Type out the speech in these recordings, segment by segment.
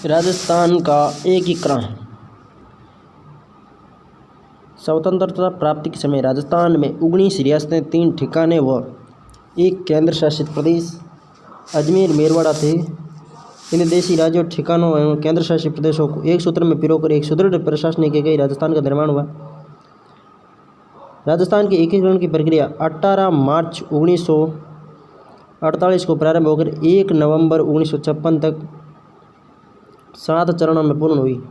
राजस्थान का एकीकरण। स्वतंत्रता प्राप्ति के समय राजस्थान में 19 रियासतें, 3 ठिकाने व एक केंद्र शासित प्रदेश अजमेर मेरवाड़ा थे। इन देशी राज्यों, ठिकानों एवं केंद्र शासित प्रदेशों को एक सूत्र में पिरोकर एक सुदृढ़ प्रशासनिक इकाई राजस्थान का निर्माण हुआ। राजस्थान के एकीकरण की प्रक्रिया 18 मार्च 1948 को प्रारंभ होकर 1 नवंबर 1956 तक 7 चरणों में पूर्ण हुई।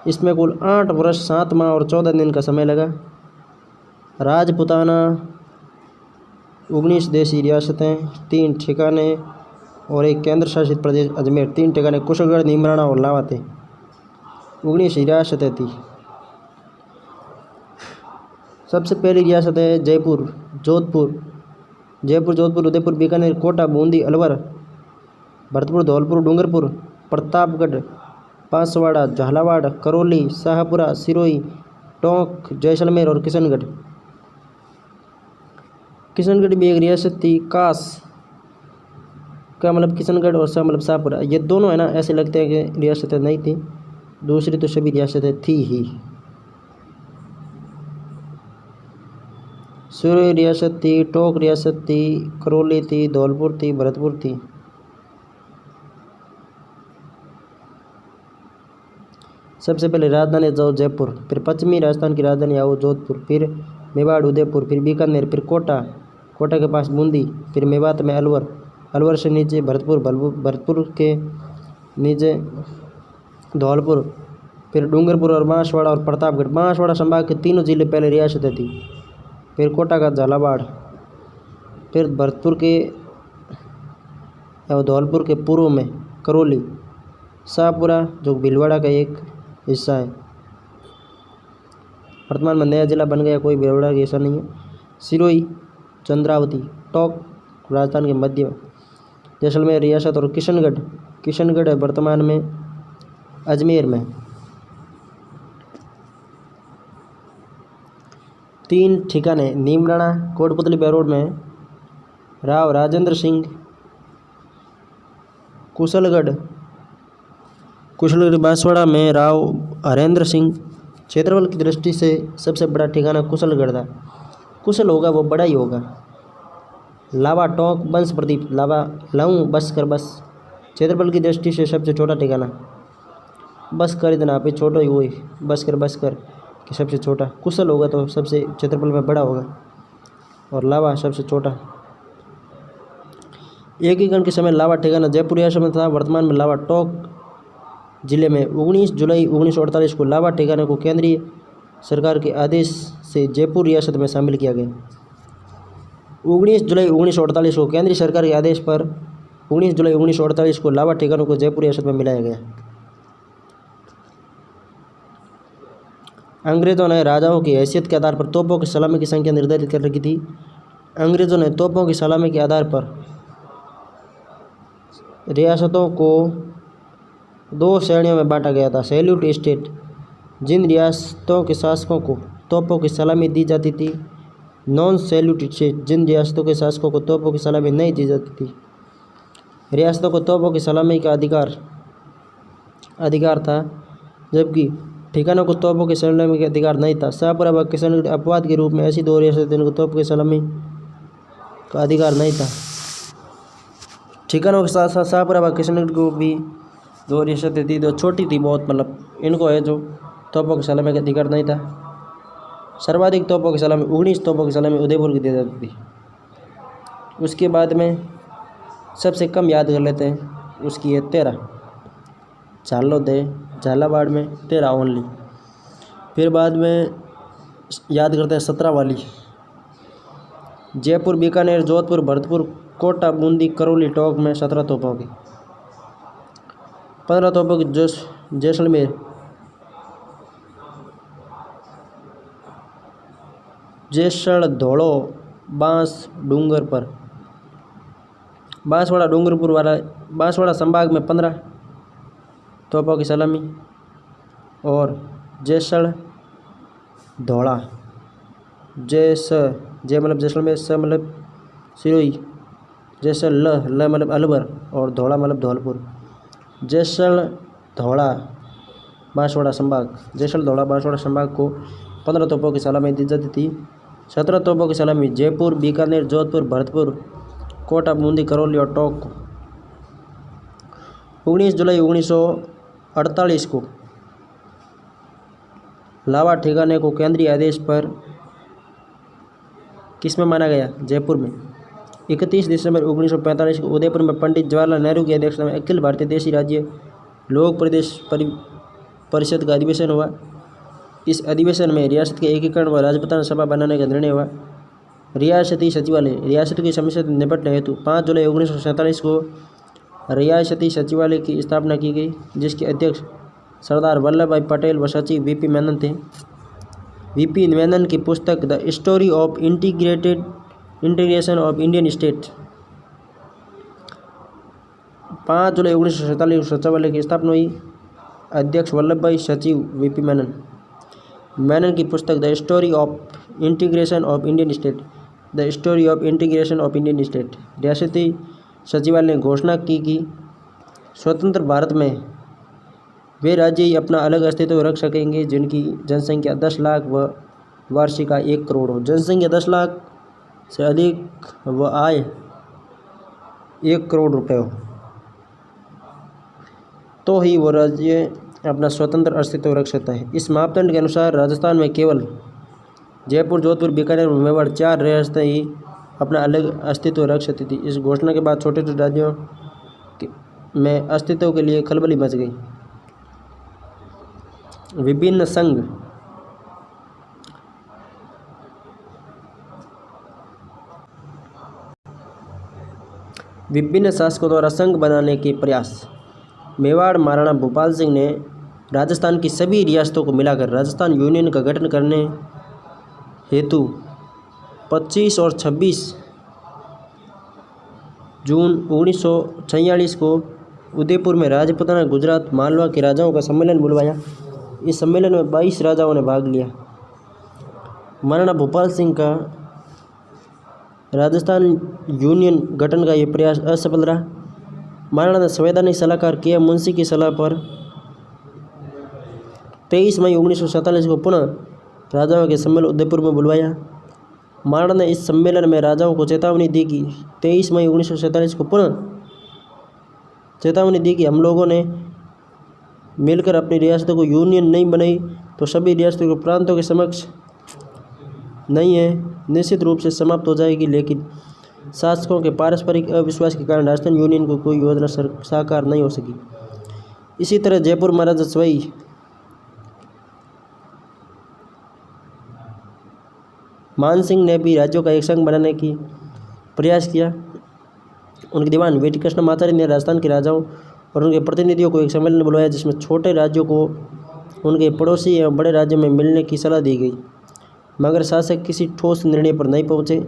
इसमें कुल 8 वर्ष 7 माह और 14 दिन का समय लगा। राजपुताना 19 देशी रियासतें, 3 ठिकाने और एक केंद्र शासित प्रदेश अजमेर, 3 ठिकाने कुशलगढ़, नीमराणा और लावा थे। 19 रियासतें थी। सबसे पहली रियासत है जयपुर, जोधपुर, उदयपुर, बीकानेर, कोटा, बूंदी, अलवर, भरतपुर, धौलपुर, डूंगरपुर, प्रतापगढ़, बांसवाड़ा, झालावाड़, करौली, शाहपुरा, सिरोही, टोंक, जैसलमेर और किशनगढ़। किशनगढ़ भी एक रियासत थी। कास का मतलब किशनगढ़ और शाह मतलब शाहपुरा, ये दोनों है ना, ऐसे लगते हैं कि रियासतें नहीं थी। दूसरी तो सभी रियासतें थी ही। सिरोही रियासत थी, टोंक रियासत थी, करौली थी, धौलपुर थी, भरतपुर थी। सबसे पहले राजधानी जाओ जयपुर, फिर पश्चिमी राजस्थान की राजधानी आओ जोधपुर, फिर मेवाड़ उदयपुर, फिर बीकानेर, फिर कोटा के पास बूंदी, फिर मेवात में अलवर से नीचे भरतपुर के नीचे धौलपुर, फिर डूंगरपुर और बांसवाड़ा और प्रतापगढ़। बांसवाड़ा संभाग के तीनों जिले पहले रियासतें थी। फिर कोटा का झालावाड़, फिर भरतपुर के और धौलपुर के पूर्व में करौली, शाहपुरा जो भीलवाड़ा का एक हिस्सा है। वर्तमान में नया जिला बन गया, कोई भीलवाड़ा का हिस्सा नहीं है। सिरोही, चंद्रावती, टोंक राजस्थान के मध्य, जैसलमेर रियासत और किशनगढ़ है वर्तमान में अजमेर में। 3 ठिकाने नीमराणा कोटपुतली बैरोड में, राव राजेंद्र सिंह, कुशलगढ़ बांसवाड़ा में राव हरेंद्र सिंह। क्षेत्रफल की दृष्टि से सबसे बड़ा ठिकाना कुशलगढ़ था। कुशल होगा वो बड़ा ही होगा। लावा, टोंक, बंस प्रदीप, लावा, लऊँ, बसकर, बस। क्षेत्रफल की दृष्टि से सबसे छोटा ठिकाना बसकर, इतना पे छोटा ही हुई, बसकर कि सबसे छोटा। कुशल होगा तो सबसे क्षेत्रफल में बड़ा होगा और लावा सबसे छोटा। एकीकरण के समय लावा ठिकाना जयपुर रियासत में था। वर्तमान में लावा टोंक जिले में 19 जुलाई 1948 को लावा ठिकाने को केंद्रीय सरकार के आदेश से जयपुर रियासत में शामिल किया गया। 19 जुलाई 1948 को केंद्रीय सरकार के आदेश पर 19 जुलाई 1948 को लावा ठिकानों को जयपुर रियासत में मिलाया गया। अंग्रेजों ने राजाओं की हैसियत के आधार पर तोपों की सलामी की संख्या निर्धारित कर रखी थी। अंग्रेजों ने तोपों की सलामी के आधार पर रियासतों को 2 श्रेणियों में बांटा गया था। सैल्यूट स्टेट, जिन रियासतों के शासकों को तोपों की सलामी दी जाती थी। नॉन सैल्यूट स्टेट, जिन रियासतों के शासकों को तोपों की सलामी नहीं दी जाती थी। रियासतों को तोपों की सलामी का अधिकार था, जबकि ठिकानों को तोपों की सलामी का अधिकार नहीं था। शाहपुरा व किशनगढ़ अपवाद के रूप में ऐसी 2 रियासतें जिनको तोपों की सलामी का अधिकार नहीं था। ठिकानों के साथ साथ शाहपुरा व किशनगढ़ को भी 2 रियासतें थी जो छोटी थी बहुत, मतलब इनको है जो तोपों की सलामी का अधिकार नहीं था। सर्वाधिक तोपों की सलामी 19 तोपों की सलामी उदयपुर की दी जाती थी। उसके बाद में सबसे कम याद कर लेते हैं, उसकी है 13 झालावाड़ में 13 ओनली। फिर बाद में याद करते हैं 17 वाली, जयपुर, बीकानेर, जोधपुर, भरतपुर, कोटा, बूंदी, करौली, टोंक में 17 तोपों की। 15 तोपों की जैसलमेर, जैसड़, धौड़ो, बांस, डूंगर पर, बांसवाड़ा, डूंगरपुर वाला बांसवाड़ा संभाग में 15 तोपों की सलामी, और जैसड़, धौड़ा, जय मतलब जैसलमेर, स मतलब सिरोही, जैसड़, ल मतलब अलवर और धौड़ा मतलब धौलपुर। जैसड़ धौला बांसवाड़ा संभाग। जैसल धौला बांसवाड़ा संभाग को 15 तोपों की सलामी दी जाती थी। 17 तोपों की सलामी जयपुर, बीकानेर, जोधपुर, भरतपुर, कोटा, बूंदी, करौली और टोंक को। 19 जुलाई 1948 को लावा ठिकाने को केंद्रीय आदेश पर किसमें माना गया? जयपुर में। 31 दिसंबर 1945 को उदयपुर में पंडित जवाहरलाल नेहरू की अध्यक्षता में अखिल भारतीय देशी राज्य लोक प्रदेश परिषद का अधिवेशन हुआ। इस अधिवेशन में रियासत के एकीकरण व राज्यपाल सभा बनाने का निर्णय हुआ। रियासती सचिवालय रियासत की समस्या से निपटने हेतु 5 जुलाई 1947 को रियासती सचिवालय की स्थापना की गई, जिसके अध्यक्ष सरदार वल्लभ भाई पटेल व सचिव वीपी मेनन थे। वीपी मेनन की पुस्तक the story of integration of Indian state 5 जुलाई 1947 को सचिवालय की स्थापना हुई। अध्यक्ष वल्लभ भाई, सचिव वीपी मेनन। मेनन की पुस्तक the story of integration of Indian state the story of integration of Indian state. रियासती सचिवालय ने घोषणा की कि स्वतंत्र भारत में वे राज्य ही अपना अलग अस्तित्व रख सकेंगे जिनकी जनसंख्या 10 लाख व वार्षिक आय 1 करोड़ हो। जनसंख्या 10 लाख से अधिक व आय 1 करोड़ रुपए हो तो ही वो राज्य अपना स्वतंत्र अस्तित्व रख सकता है। इस मापदंड के अनुसार राजस्थान में केवल जयपुर, जोधपुर, बीकानेर और मेवाड़ 4 रियासतें ही अपना अलग अस्तित्व रख सकती थी। इस घोषणा के बाद छोटे छोटे राज्यों में अस्तित्व के लिए खलबली मच गई। विभिन्न संघ विभिन्न शासकों द्वारा संघ बनाने के प्रयास। मेवाड़ महाराणा भूपाल सिंह ने राजस्थान की सभी रियासतों को मिलाकर राजस्थान यूनियन का गठन करने हेतु 25 और 26 जून 1946 को उदयपुर में राजपूताना, गुजरात, मालवा के राजाओं का सम्मेलन बुलवाया। इस सम्मेलन में 22 राजाओं ने भाग लिया। महाराणा भूपाल सिंह का राजस्थान यूनियन गठन का यह प्रयास असफल रहा। महाराणा ने संवैधानिक सलाहकार के.एम. मुंशी की सलाह पर 23 मई 1947 को पुनः राजाओं के सम्मेलन उदयपुर में बुलवाया। महाराणा ने इस सम्मेलन में राजाओं को चेतावनी दी कि 23 मई 1947 को पुनः चेतावनी दी कि हम लोगों ने मिलकर अपनी रियासतों को यूनियन नहीं बनाई तो सभी रियासतों के प्रांतों के समक्ष नहीं है, निश्चित रूप से समाप्त हो जाएगी। लेकिन शासकों के पारस्परिक अविश्वास के कारण राजस्थान यूनियन को कोई योजना साकार नहीं हो सकी। इसी तरह जयपुर महाराजा सवाई मानसिंह ने भी राज्यों का एक संघ बनाने की प्रयास किया। उनके दीवान वीटी कृष्णमाचार्य ने राजस्थान के राजाओं और उनके प्रतिनिधियों को एक सम्मेलन बुलवाया, जिसमें छोटे राज्यों को उनके पड़ोसी एवं बड़े राज्यों में मिलने की सलाह दी गई, मगर शासक किसी ठोस निर्णय पर नहीं पहुंचे।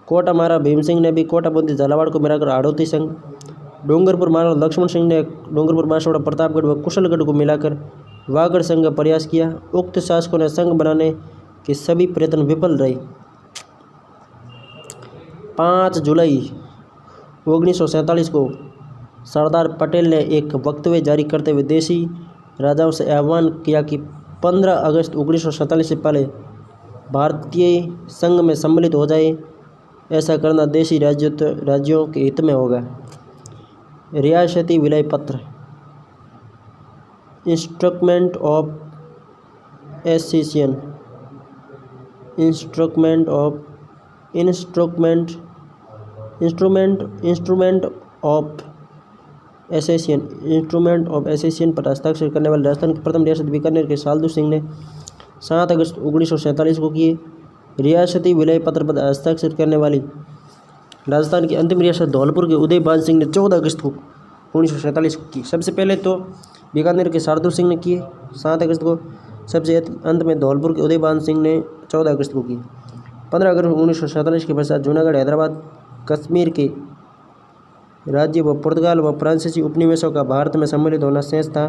कोटा महाराजा भीम सिंह ने भी कोटा, बूंदी, झालावाड़ को मिलाकर हाड़ौती संघ, डूंगरपुर महाराजा लक्ष्मण सिंह ने डूंगरपुर, बांसवाड़ा, प्रतापगढ़ व कुशलगढ़ को मिलाकर वागड़ संघ का प्रयास किया। उक्त शासकों ने संघ बनाने के सभी प्रयत्न विफल रहे। 5 जुलाई 1947 को सरदार पटेल ने एक वक्तव्य जारी करते हुए देशी राजाओं से आह्वान किया कि 15 अगस्त 1947 से पहले भारतीय संघ में सम्मिलित हो जाए। ऐसा करना देशी राज्यों के हित में होगा। रियासती विलय पत्र इंस्ट्रूमेंट ऑफ एसेसियन इंस्ट्रूमेंट ऑफ एसेसियन पर हस्ताक्षर करने वाले राजस्थान की प्रथम रियासत बीकानेर के सालदू सिंह ने 7 अगस्त 1947 को किए। रियासती विलय पत्र पर हस्ताक्षर करने वाली राजस्थान की अंतिम रियासत धौलपुर के उदयभान सिंह ने 14 अगस्त को 1947 को की। सबसे पहले तो बीकानेर के शार्दुल सिंह ने किए 7 अगस्त को, सबसे अंत में धौलपुर के उदयभान सिंह ने 14 अगस्त को की। 15 अगस्त 1947 के पश्चात जूनागढ़, हैदराबाद, कश्मीर के राज्य व पुर्तगाल व फ्रांसीसी उपनिवेशों का भारत में सम्मिलित होना शेष था।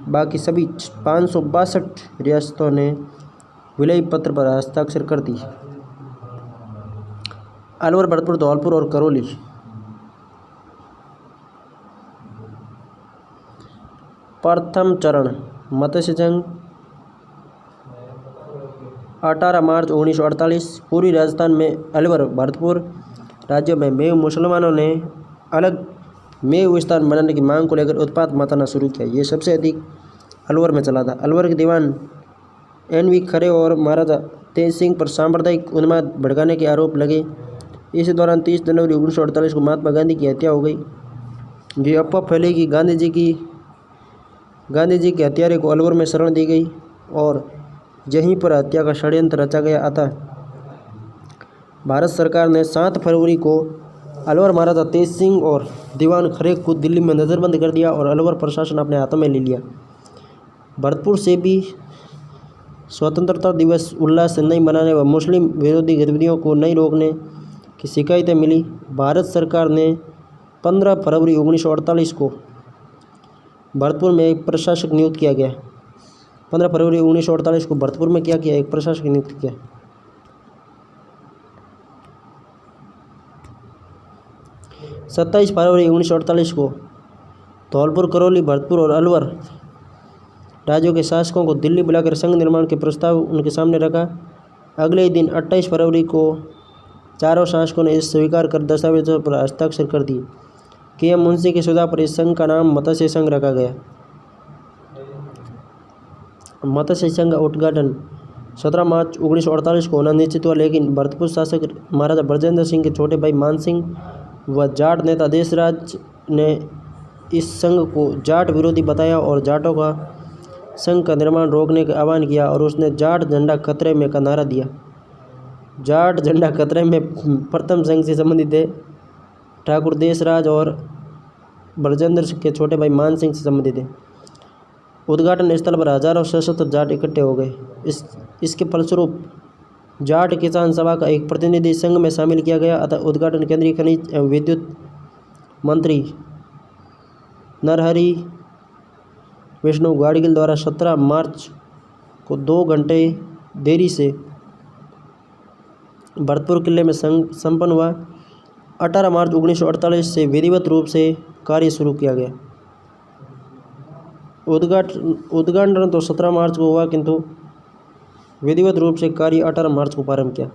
बाकी सभी 562 रियासतों ने विलय पत्र पर हस्ताक्षर कर दी। अलवर, भरतपुर, धौलपुर और करौली प्रथम चरण मत्स्य संघ 18 मार्च 1948। पूर्वी राजस्थान में अलवर भरतपुर राज्यों में मेव मुसलमानों ने अलग मेव स्थान बनाने की मांग को लेकर उत्पात मचाना शुरू किया। ये सबसे अधिक अलवर में चला था। अलवर के दीवान NV खरे और महाराजा तेज सिंह पर सांप्रदायिक उन्माद भड़काने के आरोप लगे। इस दौरान 30 जनवरी 1948 को महात्मा गांधी की हत्या हो गई। ये अफवाह फैली कि गांधी जी के हत्यारे को अलवर में शरण दी गई और यहीं पर हत्या का षड्यंत्र रचा गया। अतः भारत सरकार ने 7 फरवरी को अलवर महाराजा तेज सिंह और दीवान खरे को दिल्ली में नज़रबंद कर दिया और अलवर प्रशासन अपने हाथों में ले लिया। भरतपुर से भी स्वतंत्रता दिवस उल्लास से नहीं मनाने व मुस्लिम विरोधी गतिविधियों को नहीं रोकने की शिकायतें मिली। भारत सरकार ने 15 फरवरी 1948 को भरतपुर में एक प्रशासक नियुक्त किया गया। 15 फरवरी 1948 को भरतपुर में क्या किया, एक प्रशासक नियुक्त किया। सत्ताईस फरवरी 1948 को धौलपुर, करौली, भरतपुर और अलवर राज्यों के शासकों को दिल्ली बुलाकर संघ निर्माण के प्रस्ताव उनके सामने रखा। अगले ही दिन 28 फरवरी को चारों शासकों ने इस स्वीकार कर दस्तावेजों पर हस्ताक्षर कर दिए। KM मुंशी के सुझाव पर इस संघ का नाम मत्स्य संघ रखा गया। मत्स्य संघ का उद्घाटन 17 मार्च 1948 को होना निश्चित हुआ, लेकिन भरतपुर शासक महाराजा ब्रजेंद्र सिंह के छोटे भाई मान सिंह व जाट नेता देशराज ने इस संघ को जाट विरोधी बताया और जाटों का संघ का निर्माण रोकने का आह्वान किया और उसने जाट झंडा खतरे में का नारा दिया। जाट झंडा खतरे में प्रथम संघ से संबंधित थे। ठाकुर देशराज और ब्रजेंद्र के छोटे भाई मान सिंह से संबंधित थे। उद्घाटन स्थल पर हजारों सशस्त्र जाट इकट्ठे हो गए। इसके फलस्वरूप जाट किसान सभा का एक प्रतिनिधि संघ में शामिल किया गया। अतः उद्घाटन केंद्रीय खनिज एवं विद्युत मंत्री नरहरि विष्णु गाडगिल द्वारा 17 मार्च को 2 घंटे देरी से भरतपुर किले में संपन्न हुआ। 18 मार्च 1948 से विधिवत रूप से कार्य शुरू किया गया। उद्घाटन तो 17 मार्च को हुआ, किंतु विधिवत रूप से कार्य 18 मार्च को प्रारंभ किया।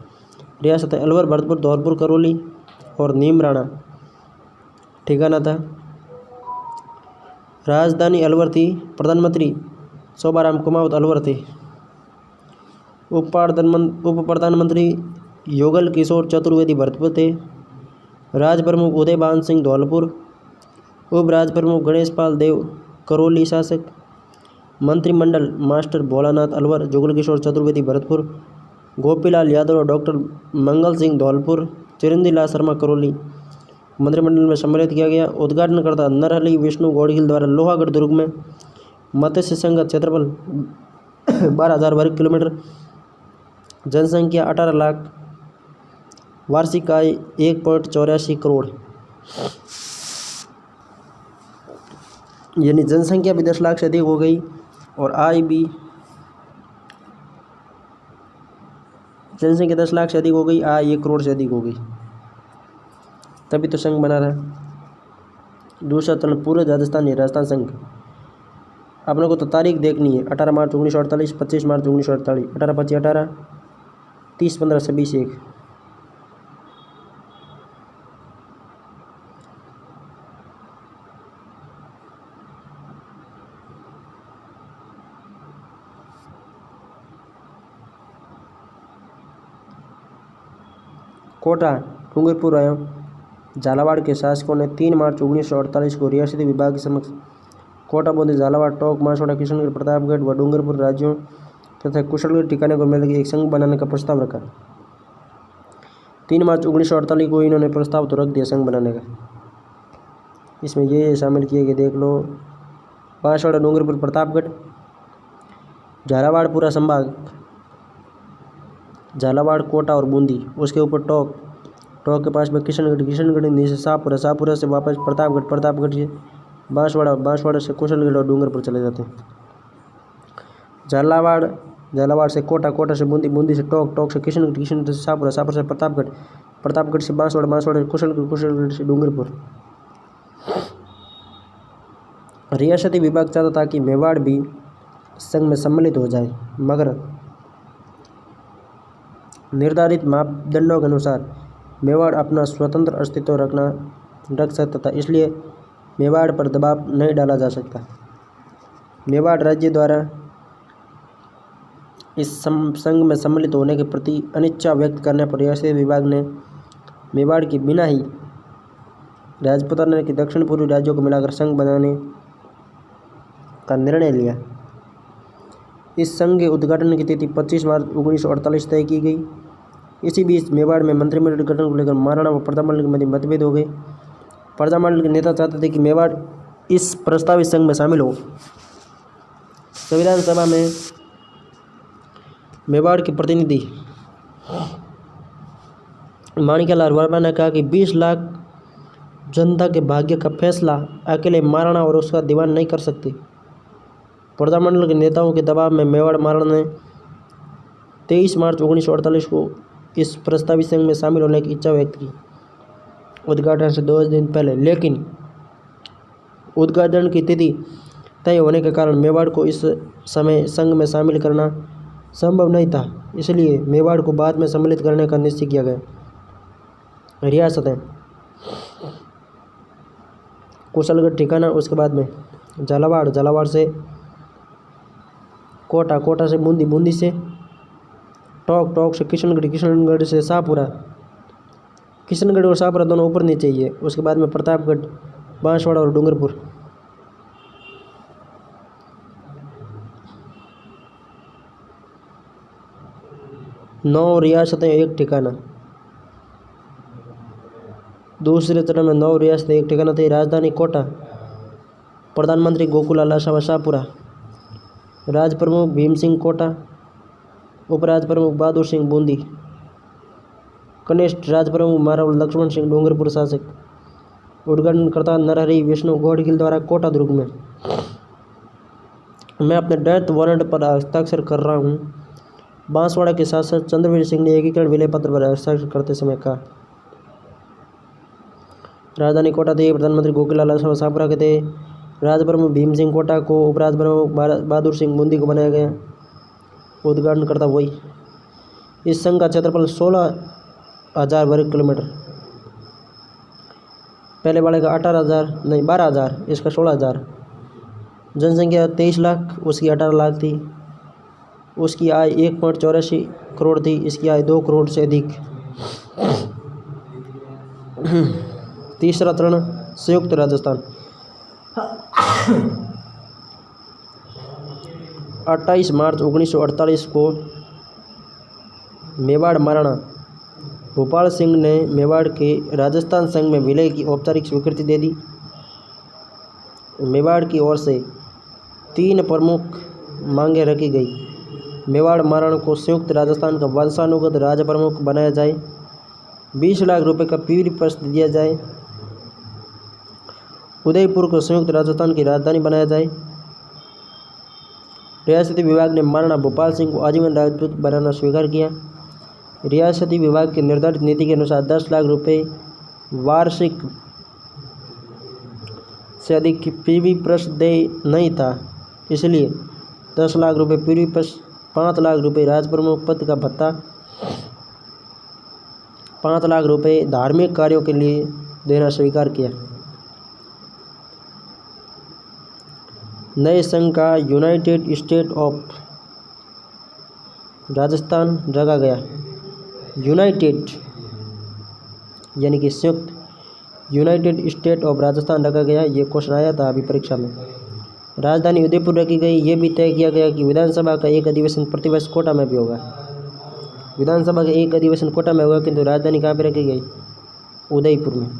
रियासत अलवर, भरतपुर, धौलपुर, करौली और नीमराणा ठिकाना था। राजधानी अलवर थी। प्रधानमंत्री शोभाराम कुमावत अलवर थे। उप प्रधानमंत्री योगल किशोर चतुर्वेदी भरतपुर थे। राज प्रमुख उदयभान सिंह धौलपुर। उप राज प्रमुख गणेश पाल देव करौली शासक। मंत्रिमंडल मास्टर भोलानाथ अलवर, जुगल किशोर चतुर्वेदी भरतपुर, गोपीलाल यादव और डॉक्टर मंगल सिंह धौलपुर, चिरंजी लाल शर्मा करौली मंत्रिमंडल में सम्मिलित किया गया। उद्घाटनकर्ता नरहरि विष्णु गौड़गिल द्वारा लोहागढ़ दुर्ग में मत्स्य संघ का क्षेत्रफल 12,000 वर्ग किलोमीटर, जनसंख्या 18 लाख, वार्षिक आय 1.84 करोड़, यानी जनसंख्या भी 10 लाख से अधिक हो गई और आय भी जनसंख्या 10 लाख से अधिक हो गई, आय 1 करोड़ से अधिक हो गई। तभी तो संघ बना रहा। दूसरा चरण पूरे राजस्थान संघ। अपने को तो तारीख देखनी है। 18 मार्च 1948, 25 मार्च 1948, 18 25 18, 30 15 26 1। कोटा, डूंगरपुर एवं झालावाड़ के शासकों ने 3 मार्च 1948 को रियासती विभाग के समक्ष कोटा, बूंदी, झालावाड़, टोंक, बांसवाड़ा, किशनगढ़, प्रतापगढ़ व डूंगरपुर राज्यों तथा कुशलगढ़ ठिकाने को मिलकर एक संघ बनाने का प्रस्ताव रखा। 3 मार्च 1948 को इन्होंने प्रस्ताव तो रख दिया संघ बनाने का। इसमें ये शामिल किए गए देख लो। बांसवाड़ा, डूंगरपुर, प्रतापगढ़, झालावाड़ पूरा संभाग, झालावाड़, कोटा और बूंदी, उसके ऊपर टोंक, टोंक के पास में किशनगढ़, किशनगढ़ नीचे शाहपुरा, शाहपुरा से वापस प्रतापगढ़, प्रतापगढ़ से बांसवाड़ा, बांसवाड़ा से कुशलगढ़ और डूंगरपुर चले जाते हैं। झालावाड़, झालावाड़ से कोटा, कोटा से बूंदी, बूंदी से टोंक, टोंक से किशनगढ़, किशनगढ़ से शाहपुरा, शाहपुरा से प्रतापगढ़, प्रतापगढ़ से बांसवाड़ा, बांसवाड़ा से कुशलगढ़, कुशलगढ़ से डूंगरपुर। रियासती विभाग चाहता था कि मेवाड़ भी संघ में सम्मिलित हो जाए, मगर निर्धारित मापदंडों के अनुसार मेवाड़ अपना स्वतंत्र अस्तित्व रख सकता था, इसलिए मेवाड़ पर दबाव नहीं डाला जा सकता। मेवाड़ राज्य द्वारा इस संघ में सम्मिलित होने के प्रति अनिच्छा व्यक्त करने पर रियासती विभाग ने मेवाड़ की बिना ही राजपुताना के दक्षिण पूर्वी राज्यों को मिलाकर संघ बनाने का निर्णय लिया। इस संघ के उद्घाटन की तिथि 25 मार्च 1948 तय की गई। इसी बीच मेवाड़ में मंत्रिमंडल गठन को लेकर महाराणा व प्रजामंडल के मध्य मतभेद हो गए। प्रजामंडल के नेता चाहते थे कि मेवाड़ इस प्रस्तावित संघ में शामिल हो। संविधान सभा में मेवाड़ के प्रतिनिधि माणिक्यलाल वर्मा ने कहा कि 20 लाख जनता के भाग्य का फैसला अकेले महाराणा और उसका दीवान नहीं कर सकते। प्रजामंडल के नेताओं के दबाव में मेवाड़ महाराणा ने 23 मार्च 1948 को इस प्रस्तावित संघ में शामिल होने की इच्छा व्यक्त की, उद्घाटन से 2 दिन पहले। लेकिन उद्घाटन की तिथि तय होने के कारण मेवाड़ को इस समय संघ में शामिल करना संभव नहीं था, इसलिए मेवाड़ को बाद में सम्मिलित करने का निश्चय किया गया। रियासतें कुशलगढ़ ठिकाना, उसके बाद में झालावाड़ से कोटा से बूंदी से टोंक से किशनगढ़ से शाहपुरा। किशनगढ़ और शाहपुरा दोनों ऊपर नीचे ही है। उसके बाद में प्रतापगढ़, बांसवाड़ा और डूंगरपुर। नौ रियासतें एक ठिकाना। दूसरे चरण में 9 रियासतें एक ठिकाना थी। राजधानी कोटा, प्रधानमंत्री गोकुलाल शाहपुरा, राज प्रमुख भीम सिंह कोटा, उपराज प्रमुख बहादुर सिंह बूंदी, कनिष्ठ राज प्रमुख महाराव लक्ष्मण सिंह डूंगरपुर शासक। उद्घाटनकर्ता नरहरि विष्णु घोड़गिल द्वारा कोटा दुर्ग में। मैं अपने डेथ वारंट पर हस्ताक्षर कर रहा हूँ, बांसवाड़ा के शासक चंद्रवीर सिंह ने एकीकरण विलय पत्र पर हस्ताक्षर करते समय कहा। राजधानी कोटा थी, प्रधानमंत्री गोकुलाल शाहपुरा के थे, राज प्रमुख भीम सिंह कोटा को, उपराज प्रमुख बहादुर सिंह बूंदी को बनाया गया। उद्घाटनकर्ता वही। इस संघ का क्षेत्रफल 16,000 वर्ग किलोमीटर। पहले वाले का 12,000, इसका 16,000। जनसंख्या 23 लाख, उसकी 18 लाख थी। उसकी आय 1.84 करोड़ थी, इसकी आय 2 करोड़ से अधिक। तीसरा चरण संयुक्त राजस्थान। 28 मार्च 1948 को मेवाड़ महाराणा भूपाल सिंह ने मेवाड़ के राजस्थान संघ में विलय की औपचारिक स्वीकृति दे दी। मेवाड़ की ओर से 3 प्रमुख मांगें रखी गई। मेवाड़ महाराणा को संयुक्त राजस्थान का वंशानुगत राज प्रमुख बनाया जाए, 20 लाख रुपए का पीरी प्रस्थ दिया जाए, उदयपुर को संयुक्त राजस्थान की राजधानी बनाया जाए। रियासती विभाग ने महाराणा भूपाल सिंह को आजीवन राजपूत बनाना स्वीकार किया। रियासती विभाग की निर्धारित नीति के अनुसार 10 लाख रुपए वार्षिक से अधिक पीवी प्रस्थ देय नहीं था, इसलिए 10 लाख रुपए पीवी प्रस्थ, 5 लाख रुपए राजप्रमुख पद का भत्ता, 5 लाख रुपए धार्मिक कार्यों के लिए देना स्वीकार किया। नए संघ का यूनाइटेड स्टेट ऑफ राजस्थान रखा गया। यूनाइटेड यानी कि संयुक्त, यूनाइटेड स्टेट ऑफ राजस्थान रखा गया। ये क्वेश्चन आया था अभी परीक्षा में। राजधानी उदयपुर रखी गई। ये भी तय किया गया कि विधानसभा का एक अधिवेशन प्रतिवर्ष कोटा में भी होगा। विधानसभा का एक अधिवेशन कोटा में होगा, किंतु राजधानी कहाँ पर रखी गई? उदयपुर में।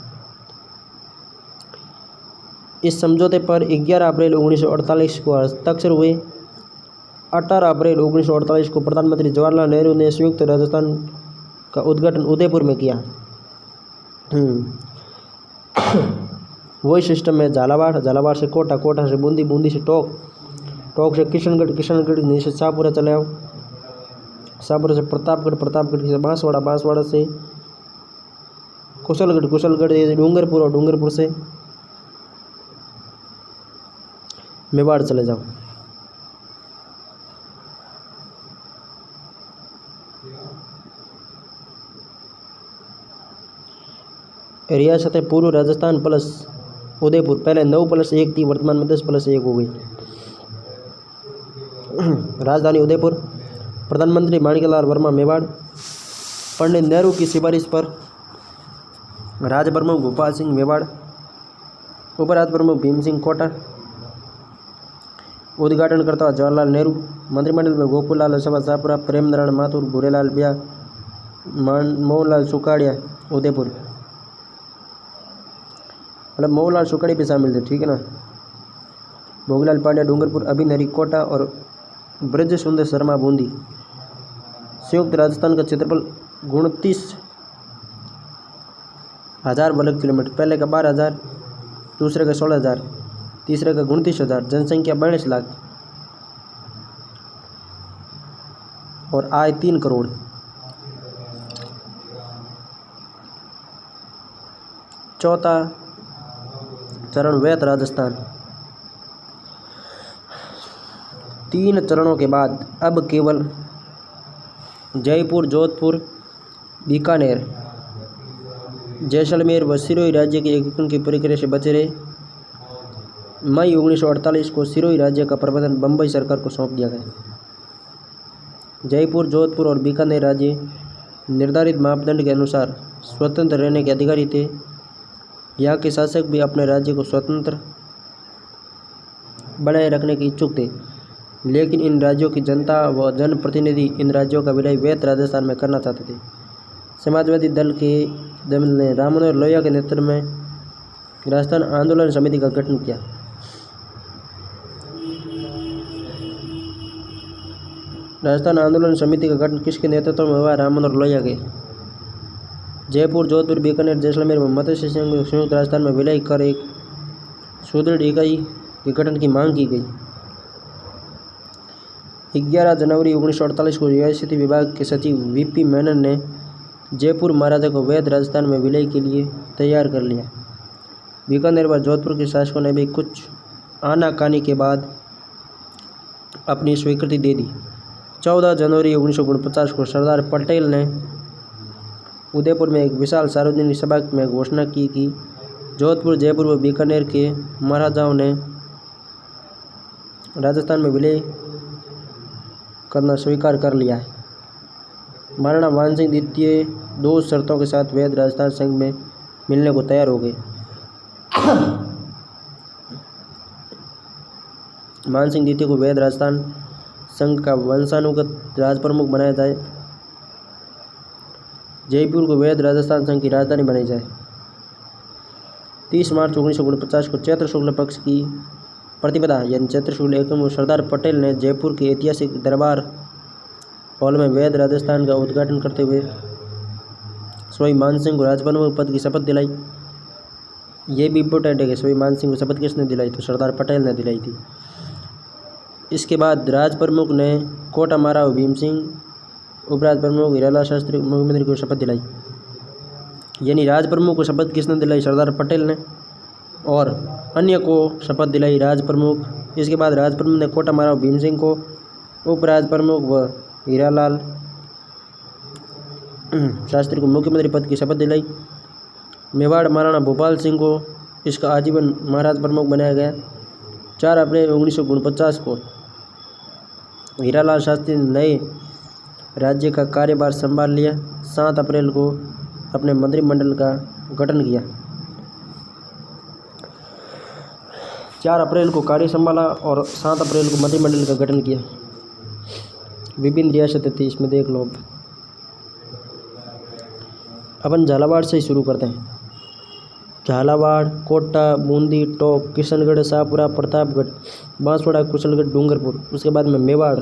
इस समझौते पर 11 अप्रैल 1948 को हस्ताक्षर हुए। 18 अप्रैल 1948 को प्रधानमंत्री जवाहरलाल नेहरू ने संयुक्त राजस्थान का उद्घाटन उदयपुर में किया। वही सिस्टम है। झालावाड़ से कोटा से बूंदी से टोंक से किशनगढ़ से शाहपुरा चले आओ, शाहपुरा से प्रतापगढ़ से बांसवाड़ा से कुशलगढ़ से डूंगरपुर और डूंगरपुर से मेवाड़ चले जाओ। रियासतें पूर्व राजस्थान प्लस उदयपुर, पहले 9+1 थी, वर्तमान में 10+1 हो गई। राजधानी उदयपुर, प्रधानमंत्री माणिकलाल वर्मा मेवाड़, पंडित नेहरू की सिफारिश पर राज प्रमुख भोपाल सिंह मेवाड़, उपराज प्रमुख भीम सिंह कोटा, उद्घाटनकर्ता जवाहरलाल नेहरू, मंत्रिमंडल में गोकुललाल असावा शाहपुरा, प्रेम नारायण माथुर, भूरेलाल ब्याह, मोहनलाल सुखाड़िया उदयपुर, मतलब मोहनलाल सुखाड़ी भी शामिल थे, ठीक है ना। भोगीलाल पांड्या डूंगरपुर, अभिन हरी कोटा और ब्रज सुंदर शर्मा बूंदी। संयुक्त राजस्थान का क्षेत्रफल 29,000 वर्ग किलोमीटर, पहले का 12,000, दूसरे का 16,000, तीसरे का 29,000, जनसंख्या 42 लाख और आय 3 करोड़। चौथा चरण वैध राजस्थान। 3 चरणों के बाद अब केवल जयपुर, जोधपुर, बीकानेर, जैसलमेर व सिरोही राज्य के एकीकरण की प्रक्रिया से बचे रहे। मई 1948 को सिरोही राज्य का प्रबंधन बम्बई सरकार को सौंप दिया गया। जयपुर, जोधपुर और बीकानेर राज्य निर्धारित मापदंड के अनुसार स्वतंत्र रहने के अधिकारी थे। यहाँ के शासक भी अपने राज्य को स्वतंत्र बनाए रखने के इच्छुक थे, लेकिन इन राज्यों की जनता व जनप्रतिनिधि इन राज्यों का विलय वैध राजस्थान में करना चाहते थे। समाजवादी दल ने राम मनोहर लोहिया के नेतृत्व में राजस्थान आंदोलन समिति का गठन किया। राजस्थान आंदोलन समिति का गठन किसके नेतृत्व में हुआ? राम मनोहर लोहिया के। जयपुर, जोधपुर, बीकानेर, जैसलमेर व मत्स्य संयुक्त राजस्थान में विलय कर एक सुदृढ़ इकाई के गठन की मांग की गई। 11 जनवरी 1948 को रियासती विभाग के सचिव वीपी मेनन ने जयपुर महाराजा को वैध राजस्थान में विलय के लिए तैयार कर लिया। बीकानेर व जोधपुर के शासकों ने भी कुछ आनाकानी के बाद अपनी स्वीकृति दे दी। 14 जनवरी 1949 को सरदार पटेल ने उदयपुर में एक विशाल सार्वजनिक सभा में घोषणा की कि जोधपुर, जयपुर व बीकानेर के महाराजाओं ने राजस्थान में विलय करना स्वीकार कर लिया है। महाराणा मानसिंह द्वितीय 2 शर्तों के साथ वैध राजस्थान संघ में मिलने को तैयार हो गए। मानसिंह द्वितीय को वैध राजस्थान संघ का वंशानुगत राजप्रमुख बनाया जाए। जयपुर को वैध राजस्थान संघ की राजधानी बनाई जाए। 30 मार्च 1949 को चैत्र शुक्ल पक्ष की प्रतिपदा यानी चैत्र शुक्ल एकम को सरदार पटेल ने जयपुर के ऐतिहासिक दरबार हॉल में वैध राजस्थान का उद्घाटन करते हुए स्वामी मानसिंह को राजप्रमुख पद की शपथ दिलाई। ये भी इम्पोर्टेंट है कि स्वामी मानसिंह को शपथ किसने दिलाई? तो सरदार पटेल ने दिलाई थी। इसके बाद राजप्रमुख ने कोटा महाराव भीम सिंह, उपराज प्रमुख हीरालाल शास्त्री मुख्यमंत्री को शपथ दिलाई। यानी राजप्रमुख को शपथ किसने दिलाई? सरदार पटेल ने, और अन्य को शपथ दिलाई राजप्रमुख। इसके बाद राजप्रमुख ने कोटा महाराव भीम सिंह को, उपराज प्रमुख व हीरालाल शास्त्री को मुख्यमंत्री पद की शपथ दिलाई। मेवाड़ महाराणा भोपाल सिंह को इसका आजीवन महाराज प्रमुख बनाया गया। 4 अप्रैल 1949 को हीरालाल शास्त्री ने नए राज्य का कार्यभार संभाल लिया। 7 अप्रैल को अपने मंत्रिमंडल का गठन किया। 4 अप्रैल को कार्य संभाला और 7 अप्रैल को मंत्रिमंडल का गठन किया। विभिन्न रियासतें थी, इसमें देख लो। अपन झालावाड़ से ही शुरू करते हैं। झालावाड़, कोटा, बूंदी, टोंक, किशनगढ़, शाहपुरा, प्रतापगढ़, बांसवाड़ा, कुशलगढ़, डूंगरपुर। उसके बाद में मेवाड़,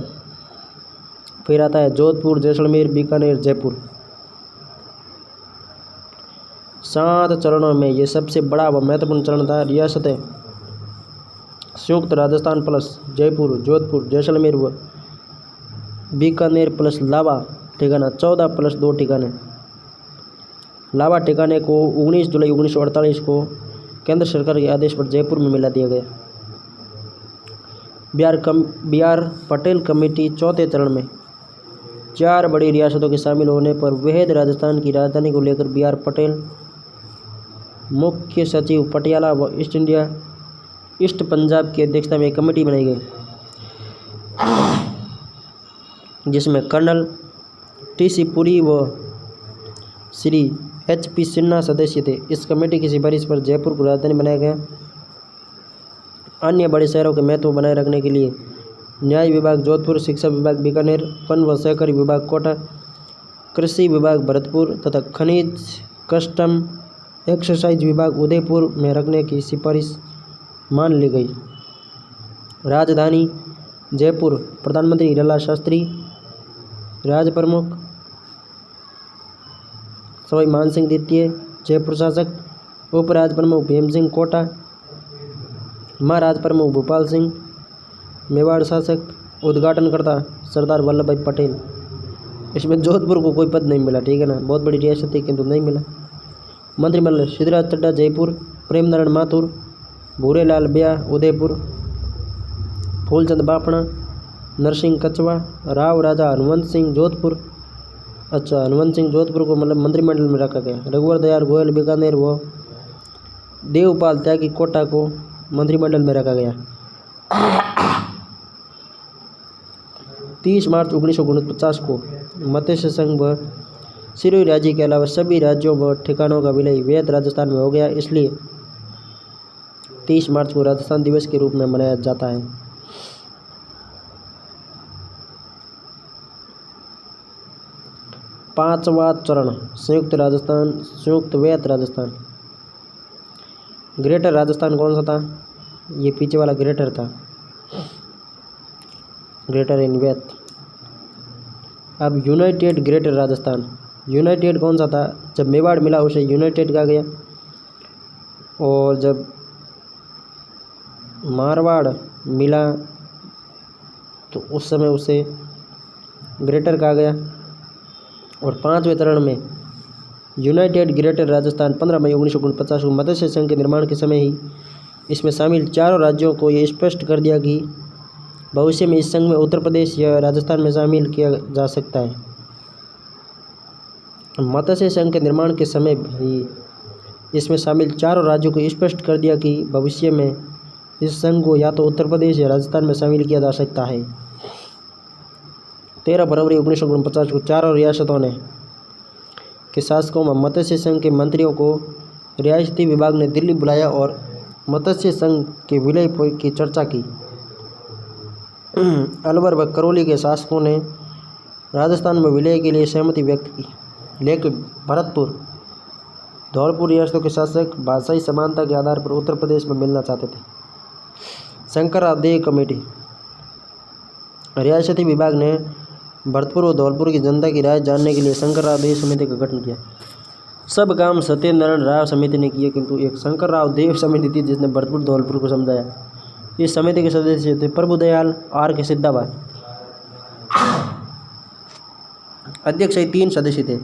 फिर आता है जोधपुर, जैसलमेर, बीकानेर, जयपुर। 7 चरणों में ये सबसे बड़ा व महत्वपूर्ण चरण था। रियासतें संयुक्त राजस्थान प्लस जयपुर, जोधपुर, जैसलमेर व बीकानेर प्लस लावा ठिकाना 14 प्लस 2 ठिकाने। लावा ठिकाने को 19 जुलाई 1948 को केंद्र सरकार के आदेश पर जयपुर में मिला दिया गया। बी आर पटेल कमेटी चौथे चरण में 4 बड़ी रियासतों के शामिल होने पर वैध राजस्थान की राजधानी को लेकर बी आर पटेल मुख्य सचिव पटियाला व ईस्ट पंजाब की अध्यक्षता में एक कमेटी बनाई गई, जिसमें कर्नल टी.सी. पुरी व श्री H.P. सिन्हा सदस्य थे। इस कमेटी की सिफारिश पर जयपुर को राजधानी बनाया गया। अन्य बड़े शहरों के महत्व बनाए रखने के लिए न्याय विभाग जोधपुर, शिक्षा विभाग बीकानेर, वन व सहकारी विभाग कोटा, कृषि विभाग भरतपुर तथा खनिज कस्टम एक्साइज विभाग उदयपुर में रखने की सिफारिश मान ली गई। राजधानी जयपुर, प्रधानमंत्री लाला शास्त्री राज प्रमुख, सवाई मानसिंह द्वितीय जयपुर शासक, उपराज प्रमुख भीम सिंह कोटा, महाराज प्रमुख भूपाल सिंह मेवाड़ शासक, उद्घाटनकर्ता सरदार वल्लभ भाई पटेल। इसमें जोधपुर को कोई पद नहीं मिला, ठीक है ना, बहुत बड़ी रियासत थी किंतु नहीं मिला। मंत्रिमंडल सिद्धराज चड्ढा जयपुर, प्रेम नारायण माथुर, भूरेलाल ब्याह उदयपुर, फूलचंद बाफना, नरसिंह कचवा, राव राजा हनुवंत सिंह जोधपुर। अच्छा, हनुवंत सिंह जोधपुर को मतलब मंत्रिमंडल में रखा गया। रघुवर दयाल गोयल बीकानेर व देवपाल त्यागी कोटा को मंत्रिमंडल में रखा गया। 30 मार्च 1949 को मत्स्य संघ व सिरोही राज्य के अलावा सभी राज्यों व ठिकानों का विलय वैध राजस्थान में हो गया। इसलिए 30 मार्च को राजस्थान दिवस के रूप में मनाया जाता है। पांचवा चरण संयुक्त राजस्थान, संयुक्त वैध राजस्थान। ग्रेटर राजस्थान कौन सा था? ये पीछे वाला ग्रेटर था, ग्रेटर इन वैध। अब यूनाइटेड ग्रेटर राजस्थान, यूनाइटेड कौन सा था? जब मेवाड़ मिला उसे यूनाइटेड कहा गया, और जब मारवाड़ मिला तो उस समय उसे ग्रेटर कहा गया। और 5वें चरण में यूनाइटेड ग्रेटर राजस्थान 15 मई 1949 को मत्स्य संघ के निर्माण के समय ही इसमें शामिल चारों राज्यों को ये स्पष्ट कर दिया कि भविष्य में इस संघ में उत्तर प्रदेश या राजस्थान में शामिल किया जा सकता है। मत्स्य संघ के निर्माण के समय ही इसमें शामिल चारों राज्यों को स्पष्ट कर दिया कि भविष्य में इस संघ को या तो उत्तर प्रदेश या राजस्थान में शामिल किया जा सकता है। 13 फरवरी 1949 को चारों रियासतों ने के शासकों में मत्स्य संघ के मंत्रियों को रियासती विभाग ने दिल्ली बुलाया और मत्स्य संघ के विलय की चर्चा की। अलवर व करौली के शासकों ने राजस्थान में विलय के लिए सहमति व्यक्त की, लेकिन भरतपुर, धौलपुर रियासतों के शासक भाषाई समानता के आधार पर उत्तर प्रदेश में मिलना चाहते थे। शंकरादेव कमेटी, रियासती विभाग ने भरतपुर और धौलपुर की जनता की राय जानने के लिए शंकरराव समिति का गठन किया। सब काम सत्येंद्र नारायण राव समिति ने किए, किंतु एक शंकरराव देव समिति थी जिसने भरतपुर धौलपुर को समझाया। इस समिति के सदस्य थे प्रभुदयाल, R.K. सिद्धाबाद। अध्यक्ष 3 सदस्य थे,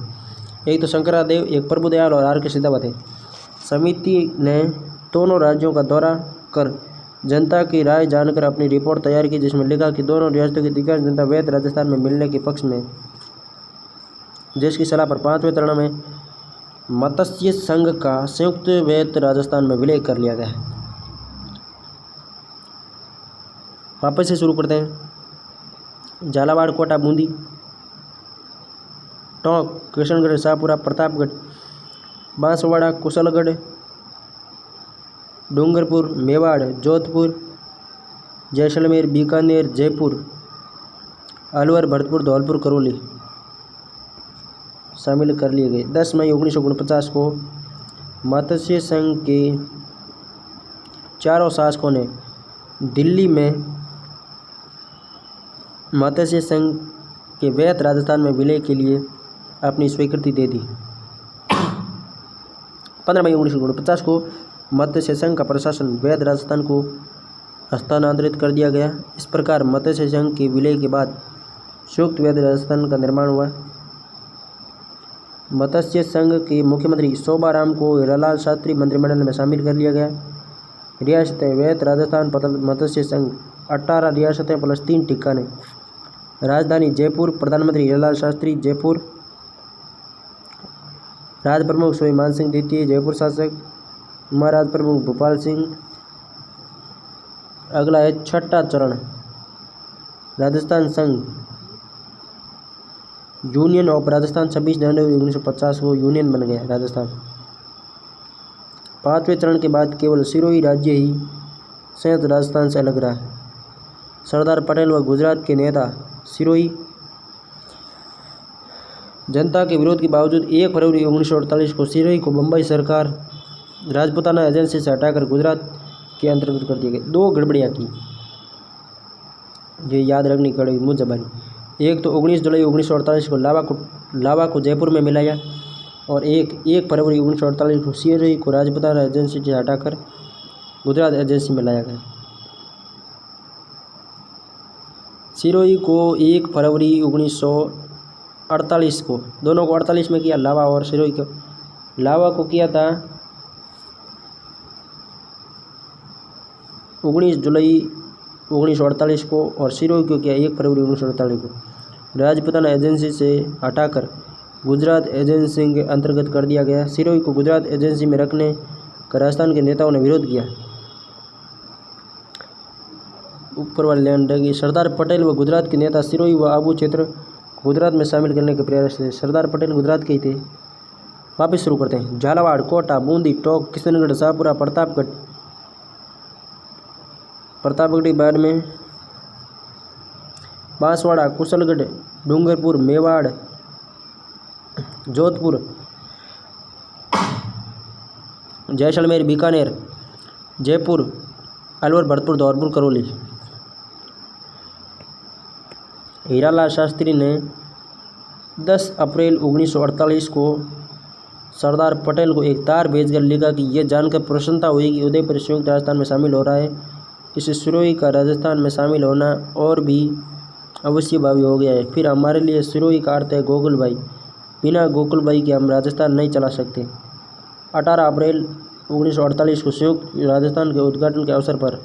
एक तो शंकरराव देव, एक प्रभुदयाल और R.K. सिद्धाबाद थे। समिति ने दोनों राज्यों का दौरा कर जनता की राय जानकर अपनी रिपोर्ट तैयार की, जिसमें लिखा कि दोनों रियासतों की अधिकांश जनता वैध राजस्थान में मिलने के पक्ष में, जिसकी सलाह पर 5वें चरण में मत्स्य संघ का संयुक्त वैध राजस्थान में विलय कर लिया गया है। वापस से शुरू करते हैं। झालावाड़, कोटा, बूंदी, टोंक, किशनगढ़, शाहपुरा, प्रतापगढ़, बांसवाड़ा, कुशलगढ़, डूंगरपुर, मेवाड़, जोधपुर, जैसलमेर, बीकानेर, जयपुर, अलवर, भरतपुर, धौलपुर, करौली शामिल कर लिए गए। 10 मई 1949 को मत्स्य संघ के चारों शासकों ने दिल्ली में मत्स्य संघ के वैध राजस्थान में विलय के लिए अपनी स्वीकृति दे दी। 15 मई 1949 को मत्स्य संघ का प्रशासन वैध राजस्थान को हस्तांतरित कर दिया गया। इस प्रकार मत्स्य संघ के विलय के बाद संयुक्त वैध राजस्थान का निर्माण हुआ। मत्स्य संघ के मुख्यमंत्री शोभाराम को लाला शास्त्री मंत्रिमंडल में शामिल कर लिया गया। रियासतें वैत राजस्थान मत्स्य संघ 18 रियासतें प्लस 3 ठिकाने। राजधानी जयपुर। प्रधानमंत्री हीरालाल शास्त्री जयपुर। राज प्रमुख स्वामी मानसिंह द्वितीय जयपुर शासक। महाराज प्रमुख भोपाल सिंह। अगला है छठा चरण राजस्थान संघ यूनियन ऑफ राजस्थान। 26 जनवरी 1950 को यूनियन बन गया राजस्थान। पांचवें चरण के बाद केवल सिरोही राज्य ही संयुक्त राजस्थान से अलग रहा। सरदार पटेल व गुजरात के नेता सिरोही जनता के विरोध के बावजूद 1 फरवरी 1948 को सिरोही को बम्बई सरकार राजपूताना एजेंसी से हटाकर गुजरात के अंतर्गत कर दिया गया। 2 गड़बड़ियाँ की, ये याद रखनी पड़ेगी मुझे। एक तो 19 जुलाई 1948 को लावा को जयपुर में मिलाया और 1 फरवरी 1948 को सिरोही को राजपूताना एजेंसी से हटाकर गुजरात एजेंसी में लाया गया। सिरोही को 1 फरवरी 1948 को, दोनों को 48 में किया, लावा और सिरोही को। लावा को किया था 19 जुलाई 1948 को और सिरोही को किया 1 फरवरी 1948 को। राजपूताना एजेंसी से हटाकर गुजरात एजेंसी के अंतर्गत कर दिया गया। सिरोही को गुजरात एजेंसी में रखने का राजस्थान के नेताओं ने विरोध किया। ऊपर वाली लाइन रहेगी। सरदार पटेल व गुजरात के नेता सिरोही व आबू क्षेत्र गुजरात में शामिल करने के प्रयास थे। सरदार पटेल गुजरात के ही थे। वापस शुरू करते हैं। झालावाड़, कोटा, बूंदी, टोंक, किशनगढ़, शाहपुरा, प्रतापगढ़ बाद में बांसवाड़ा, कुशलगढ़, डूंगरपुर, मेवाड़, जोधपुर, जैसलमेर, बीकानेर, जयपुर, अलवर, भरतपुर, धौलपुर, करौली। हीरालाल शास्त्री ने 10 अप्रैल 1948 को सरदार पटेल को एक तार भेजकर लिखा कि यह जानकर प्रसन्नता हुई कि उदयपुर संयुक्त राजस्थान में शामिल हो रहा है। इससे सिरोही का राजस्थान में शामिल होना और भी अवश्यभावी हो गया है। फिर हमारे लिए सिरोही का अर्थ है गोकुल भाई। बिना गोकुल भाई के हम राजस्थान नहीं चला सकते। 18 अप्रैल 1948 को संयुक्त राजस्थान के उद्घाटन के अवसर पर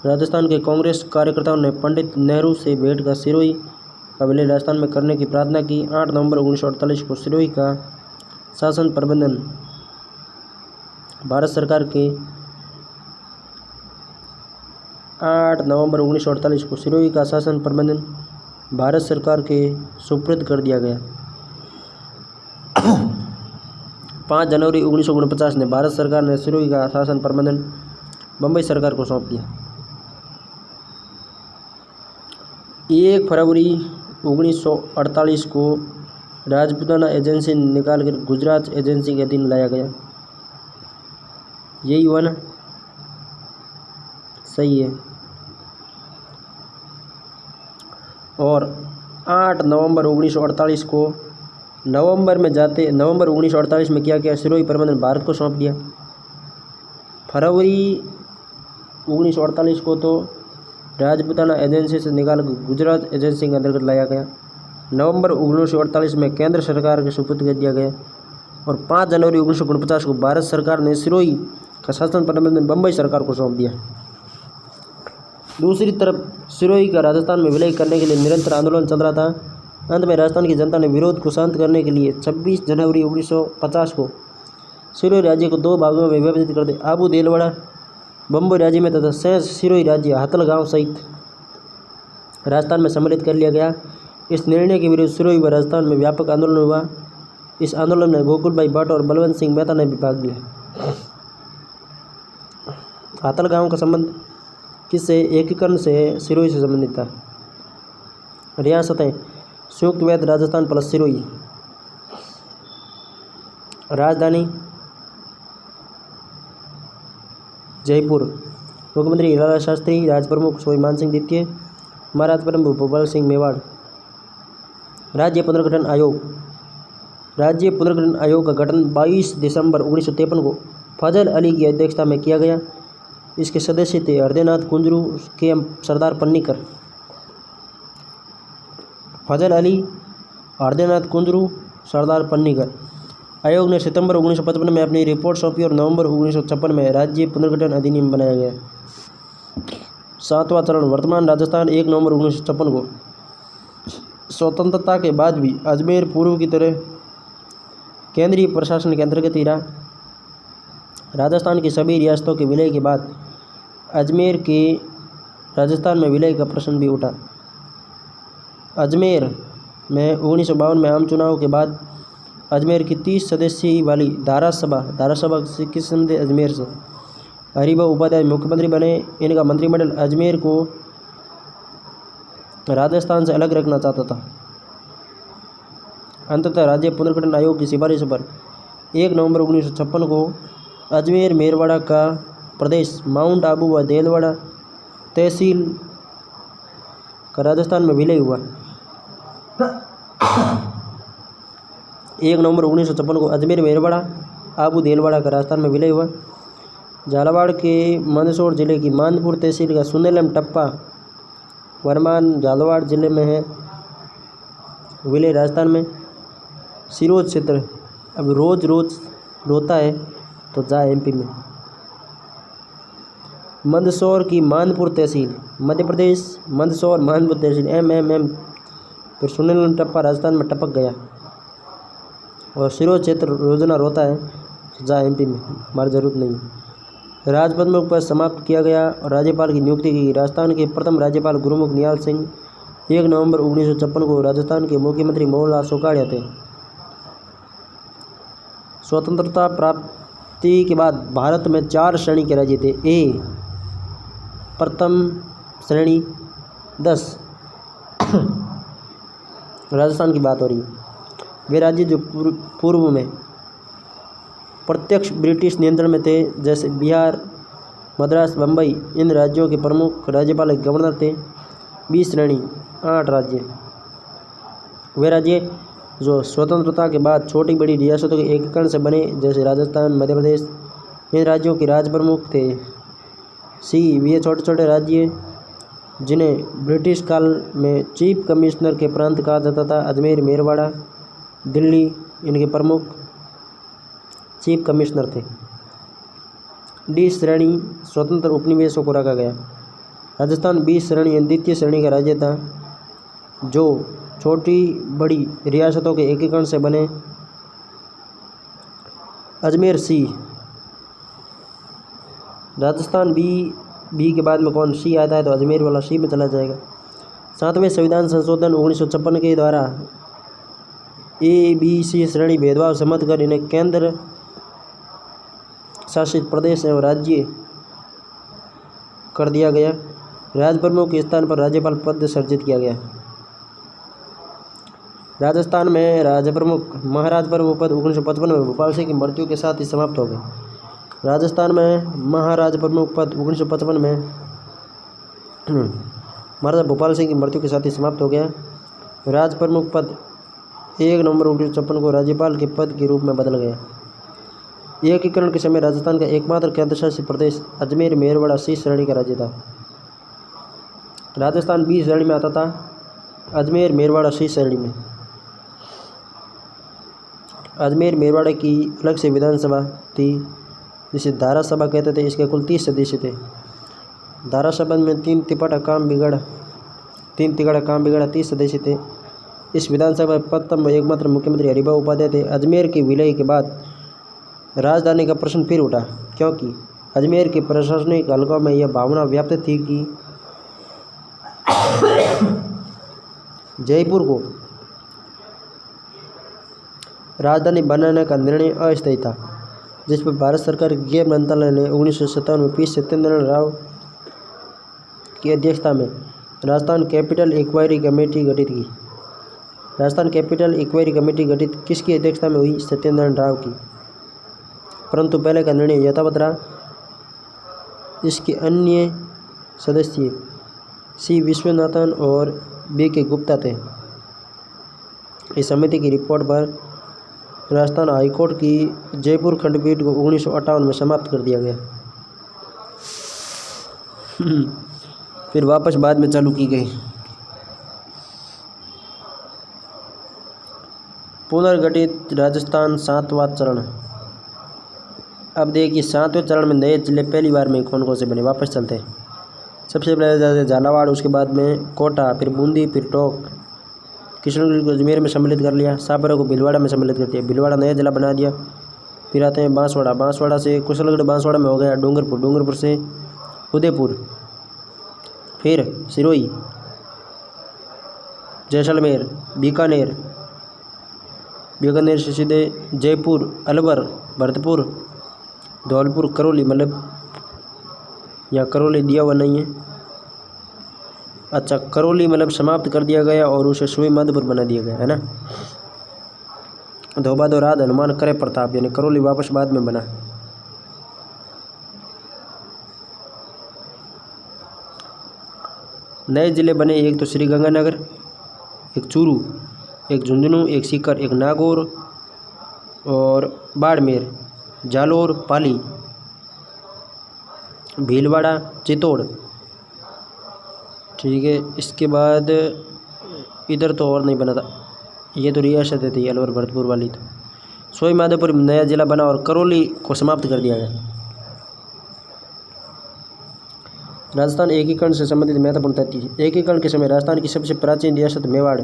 राजस्थान के कांग्रेस कार्यकर्ताओं ने पंडित नेहरू से भेंट कर सिरोही का विलय राजस्थान में करने की प्रार्थना की। 8 नवंबर 1948 को सिरोही का शासन प्रबंधन भारत सरकार के 8 नवंबर 1948 को सिरोही का शासन प्रबंधन भारत सरकार के सुपुर्द कर दिया गया। 5 जनवरी 1949 ने भारत सरकार ने सिरोही का शासन प्रबंधन बम्बई सरकार को सौंप दिया। 1 फरवरी 1948 को राजपूताना एजेंसी निकालकर गुजरात एजेंसी के अधीन लाया गया। यही हुआ ना? सही है। और 8 नवंबर 1948 को नवंबर 1948 में क्या किया? सिरोही प्रबंधन भारत को सौंप दिया। फरवरी 1948 को तो राजपूताना एजेंसी से निकाल गुजरात एजेंसी के अंतर्गत लाया गया। नवंबर 1948 में केंद्र सरकार के सुपुर्द कर दिया गया। और 5 जनवरी 1949 को भारत सरकार ने सिरोही का शासन प्रबंधन बम्बई सरकार को सौंप दिया। दूसरी तरफ सिरोही का राजस्थान में विलय करने के लिए निरंतर आंदोलन चल रहा था। अंत में राजस्थान की जनता ने विरोध को शांत करने के लिए 26 जनवरी 1950 को सिरोही राज्य को 2 भागों में विभाजित कर दिया। आबू देलवाड़ा बम्बई राज्य में तथा शेष सिरोही राज्य हाथलगांव सहित राजस्थान में सम्मिलित कर लिया गया। इस निर्णय के विरुद्ध सिरोही व राजस्थान में व्यापक आंदोलन हुआ। इस आंदोलन में गोकुलभाई भट्ट और बलवंत सिंह मेहता ने भी भाग लिया। हाथलगांव का संबंध किससे? एकीकरण से सिरोही से संबंधित था। रियासतें संयुक्त वैध राजस्थान प्लस सिरोही। राजधानी जयपुर। मुख्यमंत्री हीरालाल शास्त्री। राज प्रमुख स्वामी मानसिंह द्वितीय। महाराज प्रमुख भोपाल सिंह मेवाड़। राज्य पुनर्गठन आयोग। राज्य पुनर्गठन आयोग का गठन 22 दिसंबर 1953 को फजल अली की अध्यक्षता में किया गया। इसके सदस्य थे हृदयनाथ कुंजरू, के एम सरदार पन्नीकर। फजल अली, हृदयनाथ कुंजरू, सरदार पन्नीकर। आयोग ने सितंबर 1955 में अपनी रिपोर्ट सौंपी और नवंबर 1956 में राज्य पुनर्गठन अधिनियम बनाया गया। 7वां चरण वर्तमान राजस्थान 1 नवंबर 1956 को। स्वतंत्रता के बाद भी अजमेर पूर्व की तरह केंद्रीय प्रशासन के अंतर्गत ही रहा। राजस्थान की सभी रियासतों के विलय के बाद अजमेर के राजस्थान में विलय का प्रश्न भी उठा। अजमेर में 1952 में आम चुनाव के बाद अजमेर की 30 सदस्यीय वाली धारासभा किस संबंधित अजमेर से हरिभाऊ उपाध्याय मुख्यमंत्री बने। इनका मंत्रिमंडल अजमेर को राजस्थान से अलग रखना चाहता था। अंततः राज्य पुनर्गठन आयोग की सिफारिश पर 1 नवंबर 1956 को अजमेर मेरवाड़ा का प्रदेश माउंट आबू व देलवाड़ा तहसील का राजस्थान में विलय हुआ। 1 नवंबर 1956 को अजमेर मेरवाड़ा आबू देलवाड़ा का राजस्थान में विलय हुआ। झालावाड़ के मंदसौर जिले की मानपुर तहसील का सुनेलम टप्पा वर्मान झालावाड़ जिले में है। विलय राजस्थान में। सिरोज क्षेत्र अब रोज रोता है तो जा एमपी में। मंदसौर की मानपुर तहसील मध्य प्रदेश। मंदसौर मानपुर तहसील एम फिर सुनेलम टप्पा राजस्थान में टपक गया। और सिरोज क्षेत्र रोजाना रोता है तो जा एमपी में, हमारी जरूरत नहीं। राजप्रमुख पद समाप्त किया गया और राज्यपाल की नियुक्ति की। राजस्थान के प्रथम राज्यपाल गुरुमुख निहाल सिंह 1 नवंबर 1956 को राजस्थान के मुख्यमंत्री मोहनलाल सोकाड़िया थे। स्वतंत्रता प्राप्ति के बाद भारत में 4 श्रेणी के राज्य थे। ए प्रथम श्रेणी 10 राजस्थान की बात हो रही है। वे राज्य जो पूर्व में प्रत्यक्ष ब्रिटिश नियंत्रण में थे, जैसे बिहार, मद्रास, बम्बई। इन राज्यों के प्रमुख राज्यपाल गवर्नर थे। 20 श्रेणी 8 राज्य। वे राज्य जो स्वतंत्रता के बाद छोटी बड़ी रियासतों के एकीकरण से बने, जैसे राजस्थान, मध्य प्रदेश। इन राज्यों के राज प्रमुख थे। सी वे छोटे छोटे राज्य जिन्हें ब्रिटिश काल में चीफ कमिश्नर के प्रांत कहा जाता था। अजमेर, मेरवाड़ा, दिल्ली इनके प्रमुख चीफ कमिश्नर थे। डी श्रेणी स्वतंत्र उपनिवेशों को रखा गया। राजस्थान 20 श्रेणी द्वितीय श्रेणी का राज्य था, जो छोटी बड़ी रियासतों के एकीकरण से बने। अजमेर सी। राजस्थान बी के बाद में कौन सी आता है तो अजमेर वाला सी में चला जाएगा। 7वें संविधान संशोधन 1956 के द्वारा ए बी सी श्रेणी भेदभाव सम्मत कर इन्हें केंद्र शासित प्रदेश एवं राज्य कर दिया गया। राज प्रमुख के स्थान पर राज्यपाल पद सृजित किया गया। राजस्थान में राज प्रमुख महाराज प्रमुख पद 1955 में भोपाल सिंह की मृत्यु के साथ ही समाप्त हो गए। राजस्थान में महाराज प्रमुख पद 1955 में महाराजा भोपाल सिंह की मृत्यु के साथ ही समाप्त हो गया। राज प्रमुख पद 1 नवंबर 1956 को राज्यपाल के पद के रूप में बदल गया। एकीकरण के समय राजस्थान का एकमात्र केंद्रशासित प्रदेश अजमेर मेरवाड़ा सी श्रेणी का राज्य था। राजस्थान बी श्रेणी में आता था, अजमेर मेरवाड़ा सी श्रेणी में। अजमेर मेरवाड़ा की अलग से विधानसभा थी, जिसे धारासभा कहते थे। इसके कुल 30 सदस्य थे। धारासभा में 3 तिगड़ा काम बिगड़ा 30 सदस्य थे। इस विधानसभा में प्रथम व एकमात्र मुख्यमंत्री हरिभाऊ उपाध्याय थे। अजमेर के विलय के बाद राजधानी का प्रश्न फिर उठा, क्योंकि अजमेर के प्रशासनिक हलकों में यह भावना व्याप्त थी कि जयपुर को राजधानी बनाने का निर्णय अस्थायी था, जिस पर भारत सरकार के गृह मंत्रालय ने 1957 में पी सत्येंद्र राव की अध्यक्षता में राजस्थान कैपिटल इंक्वायरी कमेटी गठित की। राजस्थान कैपिटल इंक्वायरी कमेटी गठित किसकी अध्यक्षता में हुई? सत्येंद्र राव की। परंतु पहले का निर्णय यथावत रहा। इसके अन्य सदस्य सी विश्वनाथन और बी के गुप्ता थे। इस समिति की रिपोर्ट पर राजस्थान हाईकोर्ट की जयपुर खंडपीठ को 1958 में समाप्त कर दिया गया। फिर वापस बाद में चालू की गई। पुनर्गठित राजस्थान 7वां चरण। अब देखिए 7वें चरण में नए जिले पहली बार में कौन कौन से बने, वापस चलते हैं। सबसे पहले जाते झालावाड़, उसके बाद में कोटा, फिर बूंदी, फिर टोंक। किशनगढ़ को अजमेर में सम्मिलित कर लिया, सापरा को भीलवाड़ा में सम्मिलित कर दिया, भीलवाड़ा नया जिला बना दिया। फिर आते हैं बांसवाड़ा, बांसवाड़ा से कुशलगढ़ बांसवाड़ा में हो गया डूंगरपुर, डूंगरपुर से उदयपुर, फिर सिरोही, जैसलमेर, बीकानेर, बीकानेर से सीधे जयपुर, अलवर, भरतपुर, धौलपुर, करौली, मतलब यहाँ करौली दिया हुआ नहीं है। अच्छा, करौली मतलब समाप्त कर दिया गया और उसे सुई माधोपुर बना दिया गया है ना। धोबा दो रात हनुमान करे प्रताप, यानी करौली वापस बाद में बना। नए जिले बने, एक तो श्री गंगानगर, एक चूरू, एक झुंझुनू, एक सीकर, एक नागौर और बाड़मेर, जालोर, पाली, भीलवाड़ा, चित्तौड़। ठीक है, इसके बाद इधर तो और नहीं बना था, ये तो रियासत थी अलवर भरतपुर वाली। तो सोई माधोपुर नया जिला बना और करौली को समाप्त कर दिया गया। राजस्थान एकीकरण से संबंधित महत्वपूर्ण तथ्य। एकीकरण के समय राजस्थान की सबसे प्राचीन रियासत मेवाड़,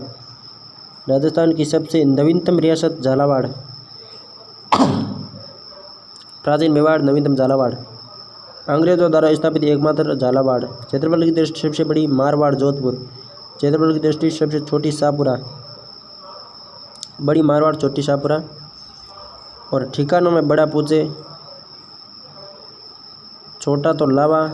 राजस्थान की सबसे नवीनतम रियासत झालावाड़, प्राचीन मेवाड़, नवीनतम झालावाड़, अंग्रेजों द्वारा स्थापित एकमात्र झालावाड़, क्षेत्रफल की दृष्टि सबसे बड़ी मारवाड़ जोधपुर, क्षेत्रफल की दृष्टि सबसे छोटी शाहपुरा, बड़ी मारवाड़, छोटी शाहपुरा, और ठिकानों में बड़ा पूछे, छोटा तो लावा,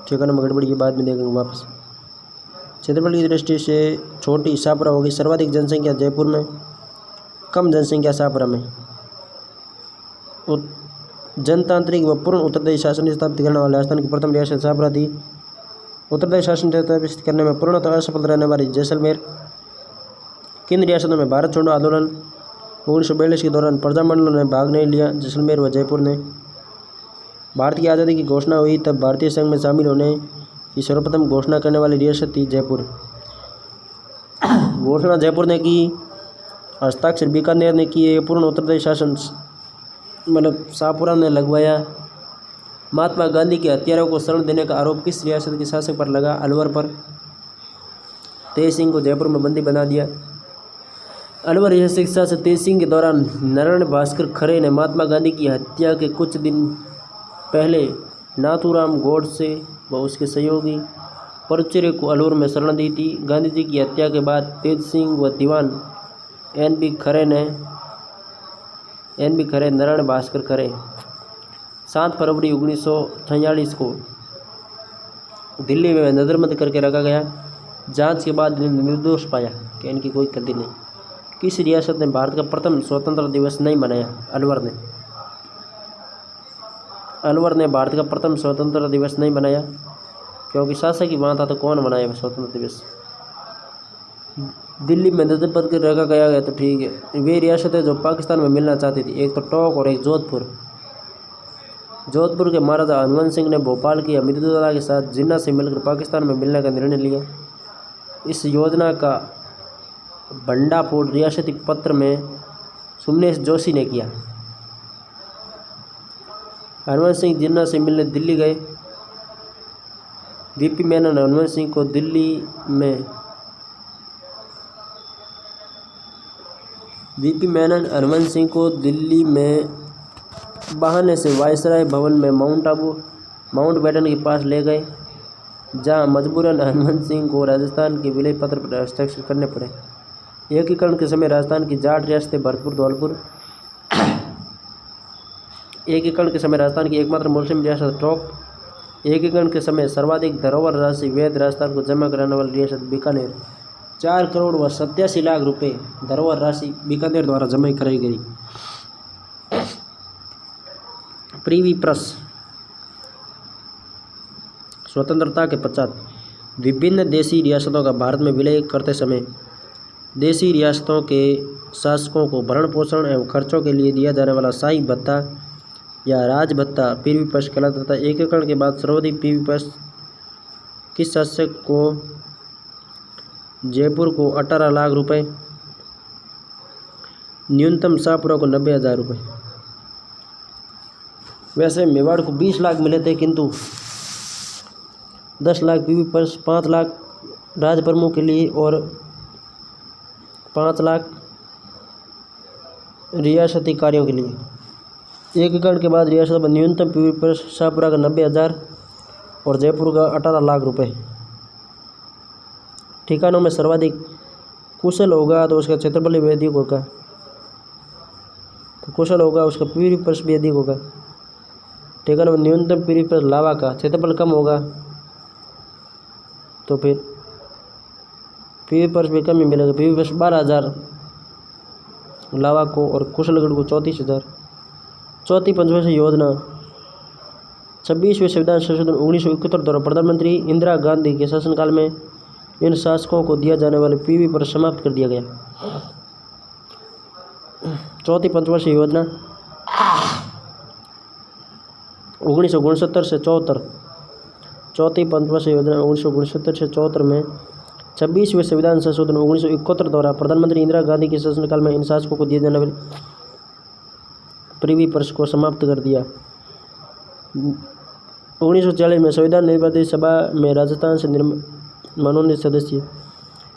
ठिकानों में गड़बड़ी की बाद में देखेंगे वापस। क्षेत्रफल की दृष्टि से छोटी शाहपुरा होगी, सर्वाधिक जनसंख्या जयपुर में, कम जनसंख्या शाहपुरा में। जनतांत्रिक व पूर्ण उत्तरदायी शासन स्थापित करने वाले राजस्थान की प्रथम रियासत शाहपुरा थी। उत्तरदायी शासन स्थापित करने में पूर्णतः असफल रहने वाली जैसलमेर। किन रियासतों में भारत छोड़ो आंदोलन 1942 के दौरान प्रजामंडलों ने भाग नहीं लिया? जैसलमेर व जयपुर ने। भारत की आज़ादी की घोषणा हुई तब भारतीय संघ में शामिल होने की सर्वप्रथम घोषणा करने वाली रियासत थी जयपुर। घोषणा जयपुर ने की, हस्ताक्षर बीकानेर ने किए। पूर्ण उत्तरदायी शासन मतलब शाहपुरा ने लगवाया। महात्मा गांधी के हत्यारों को शरण देने का आरोप किस रियासत के शासक पर लगा? अलवर पर। तेज सिंह को जयपुर में बंदी बना दिया। अलवर रियासत के शासक तेज सिंह के दौरान नारायण भास्कर खरे ने महात्मा गांधी की हत्या के कुछ दिन पहले नाथूराम गोडसे व उसके सहयोगी परचुरे को अलवर में शरण दी थी। गांधी जी की हत्या के बाद तेज सिंह व दीवान एन बी खरे नारायण भास्कर खरे 7 फरवरी 1946 को दिल्ली में नजरबंद करके रखा गया। जांच के बाद इन्हें निर्दोष पाया कि इनकी कोई गलती नहीं। किस रियासत ने भारत का प्रथम स्वतंत्रता दिवस नहीं मनाया? अलवर ने भारत का प्रथम स्वतंत्रता दिवस नहीं मनाया क्योंकि शासक ही वहाँ था, तो कौन मनाया स्वतंत्रता दिवस? दिल्ली में नजरबंद कर रखा गया है, तो ठीक है। वे रियासतें जो पाकिस्तान में मिलना चाहती थी, एक तो टोंक और एक जोधपुर। जोधपुर के महाराजा हनुमान सिंह ने भोपाल की अहमदुल्ला के साथ जिन्ना से मिलकर पाकिस्तान में मिलने का निर्णय लिया। इस योजना का भंडाफोड़ रियासती पत्र में सुमनेश जोशी ने किया। हनुमान सिंह जिन्ना से मिलने दिल्ली गए। वीपी मेनन हनुमान सिंह को दिल्ली में बहाने से वायसराय भवन में माउंटबेटन के पास ले गए, जहां मजबूरन हनुमान सिंह को राजस्थान के विलय पत्र पर हस्ताक्षर करने पड़े। एकीकरण के समय राजस्थान की जाट रियासतें भरतपुर, धौलपुर। एकीकरण के समय राजस्थान की एकमात्र मुस्लिम रियासत टोंक। एकीकरण के समय सर्वाधिक धरोहर राशि वैध राजस्थान को जमा कराने वाली रियासत बीकानेर। 4 करोड़ व 87 लाख रुपए धरोहर राशि बीकानेर द्वारा जमा कराई गई। प्रीवी प्रेस। स्वतंत्रता के पश्चात विभिन्न देशी रियासतों का भारत में विलय करते समय देशी रियासतों के शासकों को भरण पोषण एवं खर्चों के लिए दिया जाने वाला शाही भत्ता या राज भत्ता पीवी प्रेस कहलाता था। एकीकरण के बाद सर्वाधिक पीवी प्रेस किस शासक को जयपुर को 18 लाख रुपए, न्यूनतम शाहपुरा को 90,000 रुपये। वैसे मेवाड़ को 20 लाख मिले थे, किंतु 10 लाख पीवी पर्स, 5 लाख राज प्रमुख के लिए और 5 लाख रियासती कार्यों के लिए। एकीकरण के बाद रियासत में न्यूनतम पीवी पर्स शाहपुरा का 90,000 और जयपुर का 18 लाख रुपए। ठिकानों में सर्वाधिक कुशल होगा तो उसका क्षेत्रफल भी अधिक होगा, तो कुशल होगा उसका पीवी पर्स भी अधिक होगा। ठिकानों में न्यूनतम पीवी पर्स लावा का क्षेत्रफल कम होगा तो फिर पीवी पर्स भी कम ही मिलेगा। पीवी पर्स 12,000 लावा को और कुशलगढ़ को 34,000। चौथी पंचवर्षीय योजना 26वें संविधान संशोधन 1971 द्वारा प्रधानमंत्री इंदिरा गांधी के शासनकाल में इन शासकों को दिया जाने वाले पीवी पर समाप्त कर दिया गया। चौथी पंचवर्षीय योजना 1969 से 74। चौथी पंचवर्षीय योजना 1969 से 74 में 26वें संविधान संशोधन 1971 द्वारा प्रधानमंत्री इंदिरा गांधी के शासनकाल में इन शासकों को दिए जाने वाले प्रीवी पर्स को समाप्त कर दिया। 1940 में संविधान निर्वाचित सभा में राजस्थान से मनोनीत सदस्य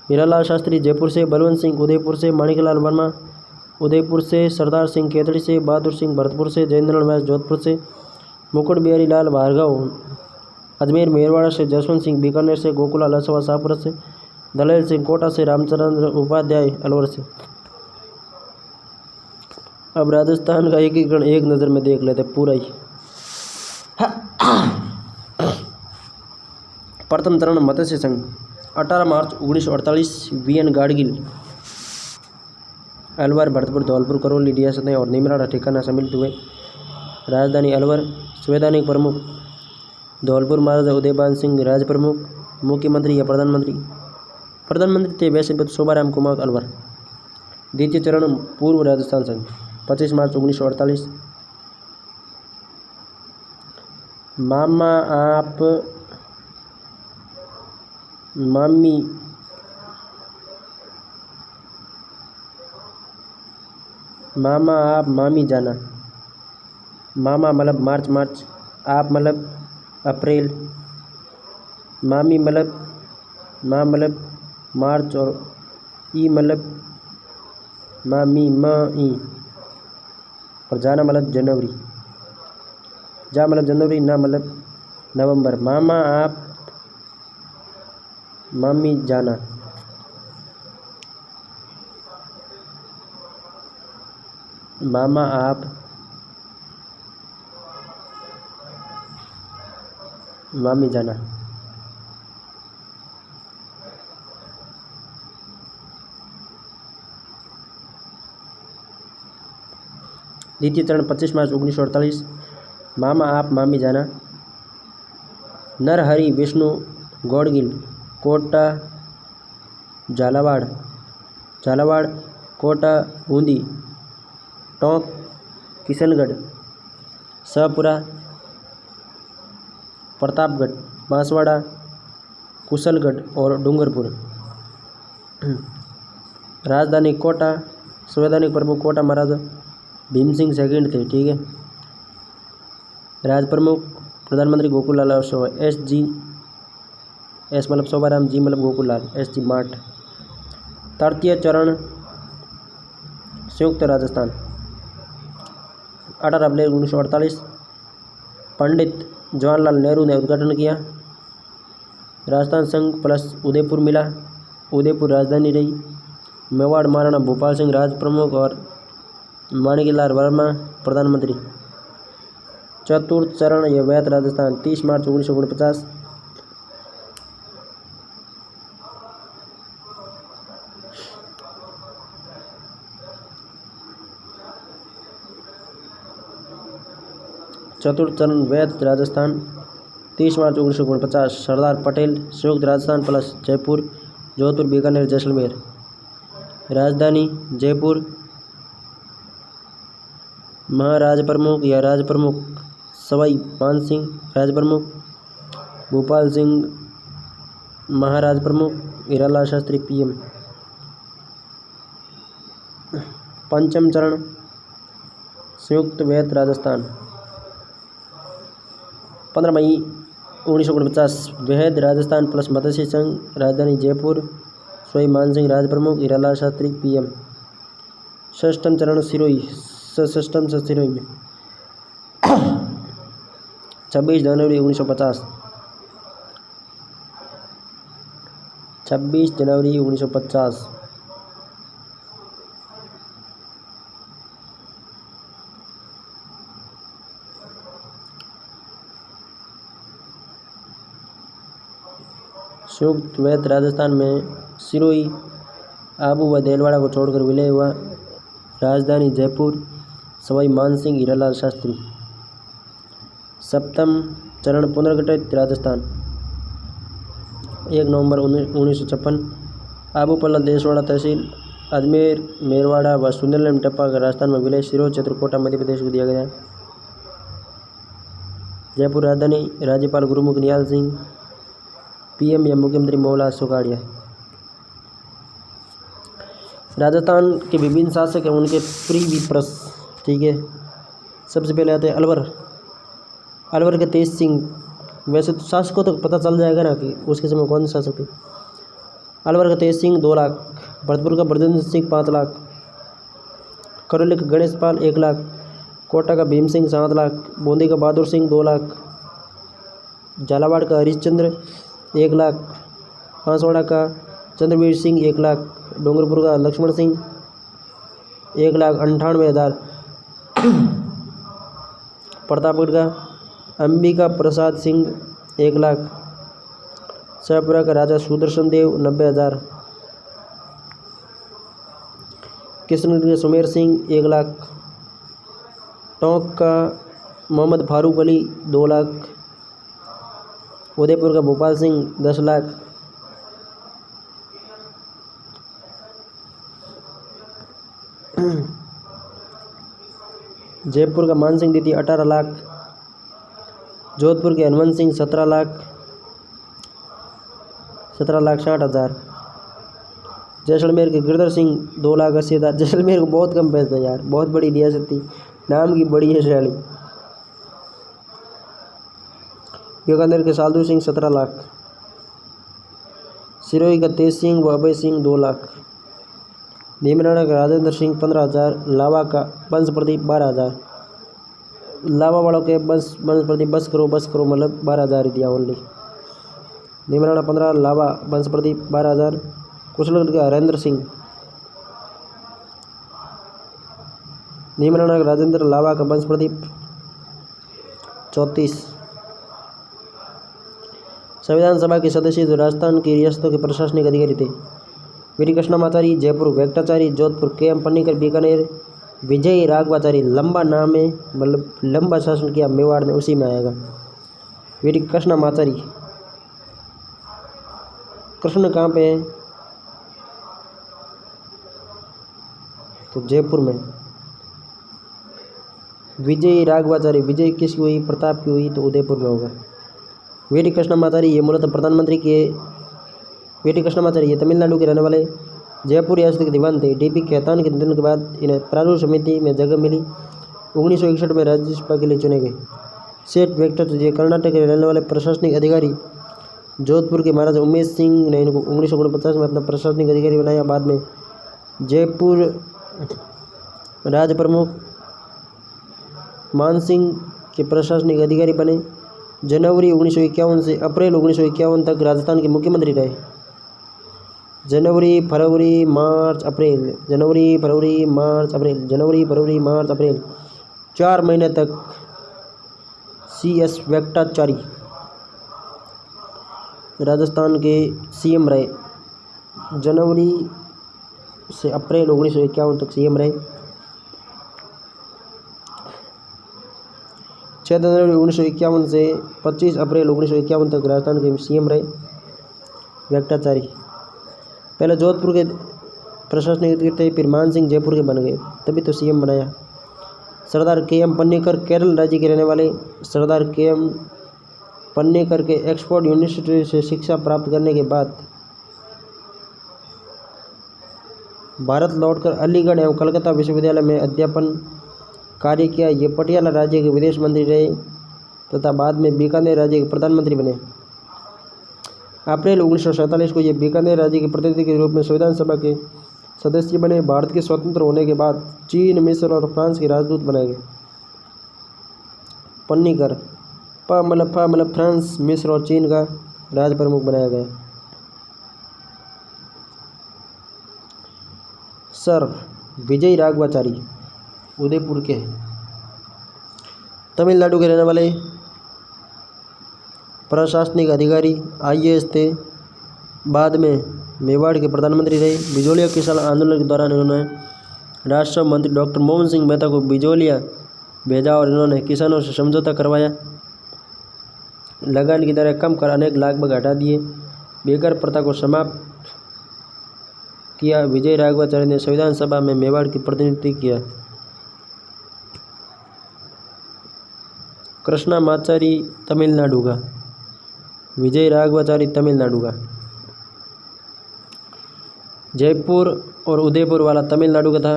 हीरालाल शास्त्री जयपुर से, बलवंत सिंह उदयपुर से, माणिकलाल वर्मा उदयपुर से, सरदार सिंह केतड़ी से, बहादुर सिंह भरतपुर से, जयेंद्र व्यास जोधपुर से, मुकुट बिहारी लाल भार्गव अजमेर मेरवाड़ा से, जसवंत सिंह बीकानेर से, गोकुलाल असवा शाहपुरा से, दलेल सिंह कोटा से, रामचंद्र उपाध्याय अलवर से। अब राजस्थान का एकीकरण एक नज़र में देख लेते पूरा ही। प्रथम चरण मत्स्य संघ 18 मार्च 1948 वीएन गाडगिल अलवर, भरतपुर, धौलपुर, करौली रियासतें और निमराड़ा ठिकाना सम्मिलित हुए। राजधानी अलवर। संवैधानिक प्रमुख धौलपुर महाराजा उदयभान सिंह राज प्रमुख। मुख्यमंत्री या प्रधानमंत्री थे वैसे शोभाराम कुमार अलवर। द्वितीय चरण पूर्व राजस्थान संघ 25 मार्च 1948। मामा आप मामी मामा आप मामी जाना। मामा मतलब मार्च, आप मतलब अप्रैल, मामी मतलब मार्च और ई मतलब मामी ई और जाना मतलब जनवरी। जा मतलब जनवरी, ना मतलब नवंबर। मामा आप मामी जाना। मामा आप मामी जाना। द्वितीय चरण 25 मार्च 1948। मामा आप मामी जाना। नरहरि विष्णु गौड़गिल कोटा झालावाड़, कोटा बूंदी, टोंक किशनगढ़, शाहपुरा प्रतापगढ़, बांसवाड़ा, कुशलगढ़ और डूंगरपुर। राजधानी कोटा। संवैधानिक प्रमुख कोटा महाराजा भीम सिंह सेकंड थे, ठीक है। राज प्रमुख प्रधानमंत्री गोकुलाल असवा। एस मतलब शोभाराम, जी मतलब गोकुलाल, SG मार्ट। तृतीय चरण संयुक्त राजस्थान 18 अप्रैल 1948 पंडित जवाहरलाल नेहरू ने उद्घाटन किया। राजस्थान संघ प्लस उदयपुर मिला। उदयपुर राजधानी रही। मेवाड़ महाराणा भूपाल सिंह राज प्रमुख और माणिकलाल वर्मा प्रधानमंत्री। चतुर्थ चरण यह वैध राजस्थान 30 मार्च 1949। चतुर्थ चरण वैध राजस्थान 30 मार्च 1949। सरदार पटेल संयुक्त राजस्थान प्लस जयपुर, जोधपुर, बीकानेर, जैसलमेर। राजधानी जयपुर। महाराज प्रमुख या राज प्रमुख सवाई मान सिंह राज प्रमुख, भूपाल सिंह महाराज प्रमुख हीरालाल शास्त्री PM। पंचम चरण संयुक्त वैत राजस्थान। 15 मई 1949 वैध राजस्थान प्लस मत्स्य संघ, राजधानी जयपुर, सवाई मानसिंह राज प्रमुख, हीरालाल शास्त्री PM। षष्ठम चरण सिरोही, षष्ठम से सिरोही में 26 जनवरी 1950। 26 जनवरी 1950। संयुक्त वैत राजस्थान में सिरोही, आबू व देलवाड़ा को छोड़कर विलय हुआ। राजधानी जयपुर, सवाई मानसिंह हीरालाल शास्त्री। सप्तम चरण पुनर्गठित राजस्थान 1 नवंबर 1956। आबू पल्लल देसवाड़ा तहसील, अजमेर मेरवाड़ा व सुंदरलाल टप्पा का राजस्थान में विलय सिरोही क्षेत्र कोटा मध्य प्रदेश को दिया गया। जयपुर राजधानी, राज्यपाल गुरुमुख निहाल सिंह, PM या मुख्यमंत्री मोहनलाल सुखाड़िया। राजस्थान के विभिन्न शासक हैं, उनके प्रीविप्रस, ठीक है। सबसे पहले आते हैं अलवर। अलवर के तेज सिंह। वैसे तो शासकों तक पता चल जाएगा ना कि उसके समय कौन सा शासक थे। अलवर का तेज सिंह 2 लाख, भरतपुर का ब्रजेंद्र सिंह 5 लाख, करौली का गणेश पाल 1 लाख, कोटा का भीम सिंह 7 लाख, बूंदी का बहादुर सिंह 2 लाख, झालावाड़ का हरिश्चंद्र 1 लाख, बांसवाड़ा का चंद्रवीर सिंह 1 लाख, डूंगरपुर का लक्ष्मण सिंह 1,98,000, प्रतापगढ़ का अंबिका प्रसाद सिंह 1 लाख, शाहपुरा का राजा सुदर्शन देव 90,000, कृष्णगढ़ के सुमेर सिंह 1 लाख, टोंक का मोहम्मद फारूक अली 2 लाख, उदयपुर का भोपाल सिंह 10 लाख, जयपुर का मान सिंह द्वितीय 18 लाख, जोधपुर के हनुमंत सिंह 17 लाख, 17,60,000, जैसलमेर के गिरधर सिंह 2,80,000। जैसलमेर को बहुत कम पैसा है यार, बहुत बड़ी रियासत थी, नाम की बड़ी है शैली। बीकानेर के साधु सिंह 17 लाख, सिरोही का तेज सिंह व अभय सिंह 2 लाख, भीमराणा का राजेंद्र सिंह 15,000, लावा का बंश प्रदीप 12,000। लावा वालों के बंश प्रदीप बस करो मतलब 12,000 ही दिया ओनली। भीमराणा 15, लावा बंश प्रदीप 12,000। कुशलगढ़ का हरेंद्र सिंह, भीमराणा का राजेंद्र, लावा का बंश प्रदीप 34। संविधान सभा के सदस्य जो राजस्थान की रियासतों के प्रशासनिक अधिकारी थे। वीरी कृष्णामाचारी जयपुर, वेंकटाचारी जोधपुर, KM पन्नीकर बीकानेर, विजय राघवाचारी लंबा नाम है, मतलब लंबा शासन किया मेवाड़ ने, उसी में आएगा। वीरी कृष्णामाचारी। कृष्ण कहाँ पे है? तो जयपुर में। विजय राघवाचारी, विजय किसकी हुई? प्रताप की हुई, तो उदयपुर में होगा। वीरी कृष्णामाचारी ये मूलतः प्रधानमंत्री के वीरी कृष्णामाचारी ये तमिलनाडु के रहने वाले जयपुर रियासत के दीवान थे। DP खेतान के निधन के बाद इन्हें प्रारूप समिति में जगह मिली। 1961 में राज्यसभा के लिए चुने गए। सेठ वेंकट ये कर्नाटक के रहने वाले प्रशासनिक अधिकारी। जोधपुर के महाराजा उमेश सिंह ने इनको 1949 में अपना प्रशासनिक अधिकारी बनाया। बाद में जयपुर राज प्रमुख मानसिंह के प्रशासनिक अधिकारी बने। जनवरी 1951 से अप्रैल 1951 तक राजस्थान के मुख्यमंत्री रहे। जनवरी फरवरी मार्च अप्रैल, जनवरी फरवरी मार्च अप्रैल, जनवरी फरवरी मार्च अप्रैल, 4 महीने तक CS वेंकटाचारी राजस्थान के CM रहे। जनवरी से अप्रैल 1951 तक CM रहे। 6 जनवरी 1951 से 25 अप्रैल 1951 तक राजस्थान के CM रहे वेंकटाचारी। पहले जोधपुर के प्रशासनिक अधिकारी थे, फिर मान सिंह जयपुर के बन गए, तभी तो CM बनाया। सरदार KM पन्नीकर केरल राज्य के रहने वाले। सरदार KM पन्नेकर के ऑक्सफोर्ड यूनिवर्सिटी से शिक्षा प्राप्त करने के बाद भारत लौटकर अलीगढ़ एवं कलकत्ता विश्वविद्यालय में अध्यापन कार्य किया। ये पटियाला राज्य के विदेश मंत्री रहे तथा बाद में बीकानेर राज्य के प्रधानमंत्री बने। अप्रैल 1947 को ये बीकानेर राज्य के प्रतिनिधि के रूप में संविधान सभा के सदस्य बने। भारत के स्वतंत्र होने के बाद चीन, मिस्र और फ्रांस के राजदूत बनाए गए। पन्नीकर मतलब फ्रांस, मिस्र और चीन का राज प्रमुख बनाया गया। सर विजय राघवाचारी उदयपुर के तमिलनाडु के रहने वाले प्रशासनिक अधिकारी IAS थे। बाद में मेवाड़ के प्रधानमंत्री रहे। बिजोलिया किसान आंदोलन के दौरान इन्होंने राष्ट्र मंत्री डॉक्टर मोहन सिंह मेहता को बिजोलिया भेजा और इन्होंने किसानों से समझौता करवाया। लगान की दरें कम कर अनेक लागत हटा दिए। बेकार प्रथा को समाप्त किया। विजय राघवाचार्य ने संविधान सभा में मेवाड़ की प्रतिनिधित्व किया। कृष्णामाचारी तमिलनाडु का, विजय राघवाचारी तमिलनाडु का। जयपुर और उदयपुर वाला तमिलनाडु का था।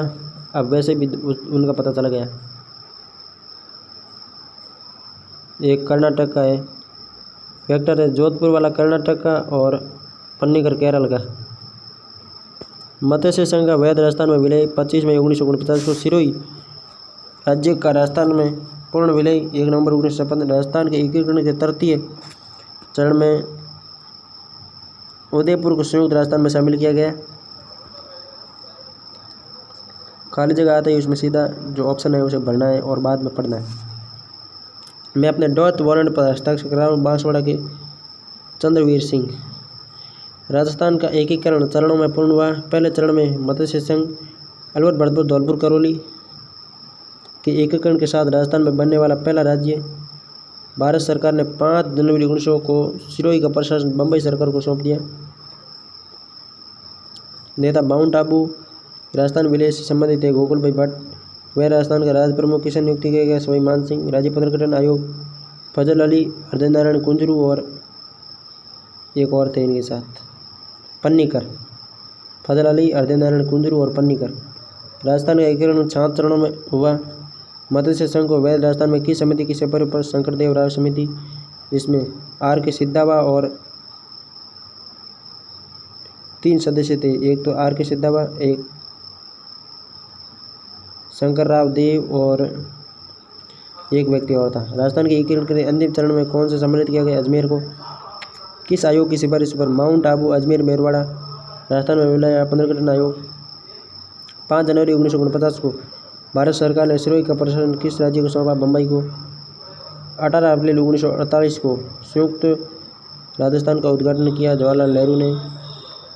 अब वैसे भी उनका पता चला गया। एक कर्नाटक का है। वेक्टर है जोधपुर वाला कर्नाटक का और पन्नीकर केरल का। मत्स्य संघ का वैध राजस्थान में विलय 25 मई 1949 को। सिरोही राज्य का राजस्थान में पूर्ण विलय 1 नवंबर 1956। राजस्थान के एकीकरण के तृतीय चरण में उदयपुर को संयुक्त राजस्थान में शामिल किया गया। खाली जगह आता है उसमें सीधा जो ऑप्शन है उसे भरना है और बाद में पढ़ना है। मैं अपने डॉट वारंट पर हस्ताक्षर कर रहा हूँ। बांसवाड़ा के चंद्रवीर सिंह। राजस्थान का एकीकरण चरणों में पूर्ण हुआ। पहले चरण में मत्स्य संघ अलवर, भरतपुर, धौलपुर, करौली के एकीकरण के साथ राजस्थान में बनने वाला पहला राज्य। भारत सरकार ने 5 जनवरी 1900 को सिरोही का प्रशासन बम्बई सरकार को सौंप दिया। नेता माउंट आबू राजस्थान विलय से संबंधित है गोकुल भाई भट्ट। वह राजस्थान का राज प्रमुख किसान नियुक्ति किया गया सवाई मान सिंह। राज्य पुनर्गठन आयोग फजल अली, हृदय नारायण कुंजरू और एक और थे इनके साथ। पन्नीकर, फजल अली, हृदय नारायण कुंजरू और पन्नीकर। राजस्थान का एकीकरण 7 चरणों में हुआ। मत्स्य संघ को वैध राजस्थान में किस समिति की सिफारिश पर शंकरदेव राय समिति, जिसमें R.K. सिद्धावा और 3 सदस्य थे। एक तो R.K. सिद्धावा, एक शंकर राव देव और एक व्यक्ति और था। राजस्थान के एकीकरण के अंतिम चरण में कौन से सम्मिलित किया गया? अजमेर को। किस आयोग की सिफारिश पर माउंट आबू, अजमेर, मेरवाड़ा राजस्थान में विलय पुनर्गठन आयोग। 5 जनवरी 1949 को भारत सरकार ने सिरोही का प्रशासन किस राज्य को सौंपा? बम्बई को। 18 अप्रैल 1948 को संयुक्त राजस्थान का उद्घाटन किया जवाहरलाल नेहरू ने।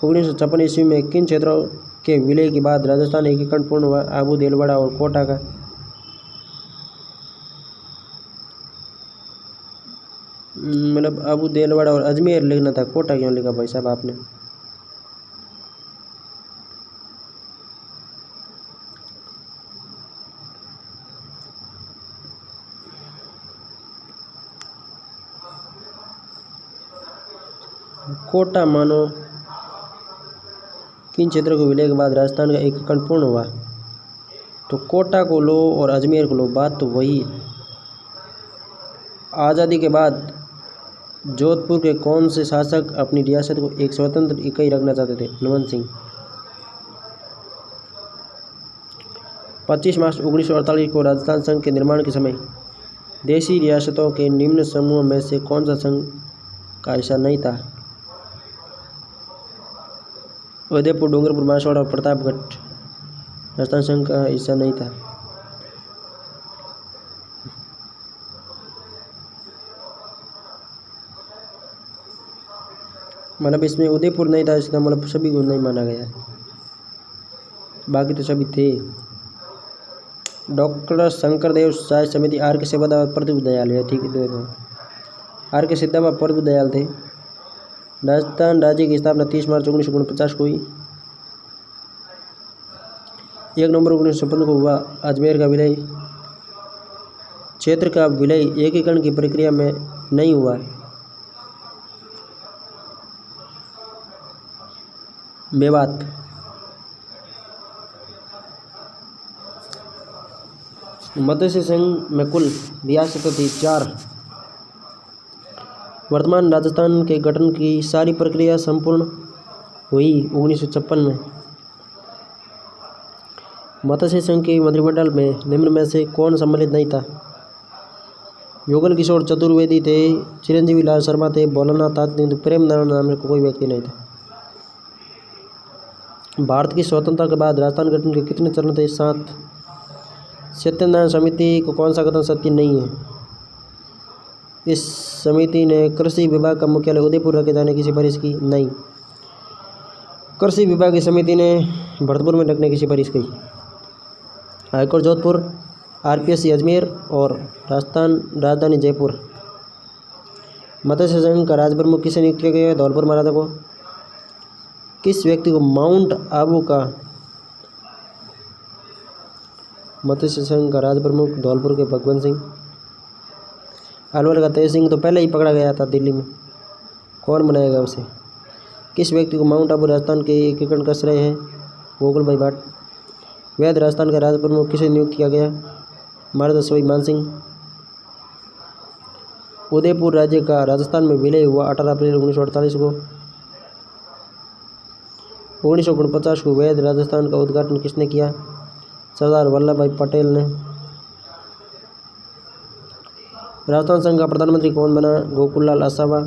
1956 ईस्वी में किन क्षेत्रों के विलय के बाद राजस्थान एकीकरण पूर्ण हुआ? आबू, देलवाड़ा और कोटा का। मतलब आबू, देलवाड़ा और अजमेर लिखना था, कोटा क्यों लिखा भाई साहब आपने? कोटा मानो किन क्षेत्रों के विलय के बाद राजस्थान का एकीकरण पूर्ण हुआ? तो कोटा को लो और अजमेर को लो, बात तो वही है। आज़ादी के बाद जोधपुर के कौन से शासक अपनी रियासत को एक स्वतंत्र इकाई रखना चाहते थे? हनुमंत सिंह। 25 मार्च 1948 को राजस्थान संघ के निर्माण के समय देशी रियासतों के निम्न समूह में से कौन सा संघ का हिस्सा नहीं था? उदयपुर, डूंगरपुर, बांसवाड़ा और प्रतापगढ़ राजस्थान संघ का हिस्सा नहीं था। मतलब इसमें उदयपुर नहीं था, इसका मतलब सभी को नहीं माना गया, बाकी तो सभी थे। डॉक्टर शंकरदेव साय समिति R.K. सिद्धावा और प्रदीप दयाल है, ठीक है। R.K. सिद्धावा प्रदीप दयाल थे। राजस्थान राज्य की स्थापना 30 मार्च 1949 को हुई। 1 नवंबर 1956 को हुआ अजमेर का विलय। क्षेत्र का विलय एकीकरण की प्रक्रिया में नहीं हुआ। मेवात। मत्स्य संघ में कुल रियासतें थी 4। वर्तमान राजस्थान के गठन की सारी प्रक्रिया संपूर्ण हुई 1956 में। मत्स्य संघ के मंत्रिमंडल में निम्न में से कौन सम्मिलित नहीं था? युगल किशोर चतुर्वेदी थे, चिरंजीवी लाल शर्मा थे, भोलानाथ तात्या, प्रेम नारायण नाम का कोई व्यक्ति नहीं था। भारत की स्वतंत्रता के बाद राजस्थान गठन के कितने चरण थे? 7। सत्यनारायण समिति को कौन सा कथन सत्य नहीं है? इस समिति ने कृषि विभाग का मुख्यालय उदयपुर रखे जाने की सिफारिश की? नहीं। कृषि विभाग की समिति ने भरतपुर में रखने की सिफारिश की। हाईकोर्ट जोधपुर, आरपीएससी अजमेर और राजधानी जयपुर। मत्स्य संघ का राजप्रमुख किसे नियुक्त किया गया है? धौलपुर महाराजा को। किस व्यक्ति को माउंट आबू का मत्स्य संघ का राजप्रमुख? धौलपुर के भगवंत सिंह। अलवर का तेज सिंह तो पहले ही पकड़ा गया था दिल्ली में, कौन बनाएगा उसे? किस व्यक्ति को माउंट आबू राजस्थान के एकीकरण का श्रेय है? गोकुल भाई भाट। वैध राजस्थान का राजप्रमुख किसे नियुक्त किया गया? महाराजा सवाई मानसिंह। उदयपुर राज्य का राजस्थान में विलय हुआ 18 अप्रैल 1948 को। 1949 को वैध राजस्थान का उद्घाटन किसने किया? सरदार वल्लभ भाई पटेल ने। राजस्थान संघ का प्रधानमंत्री कौन बना? गोकुललाल आसावा।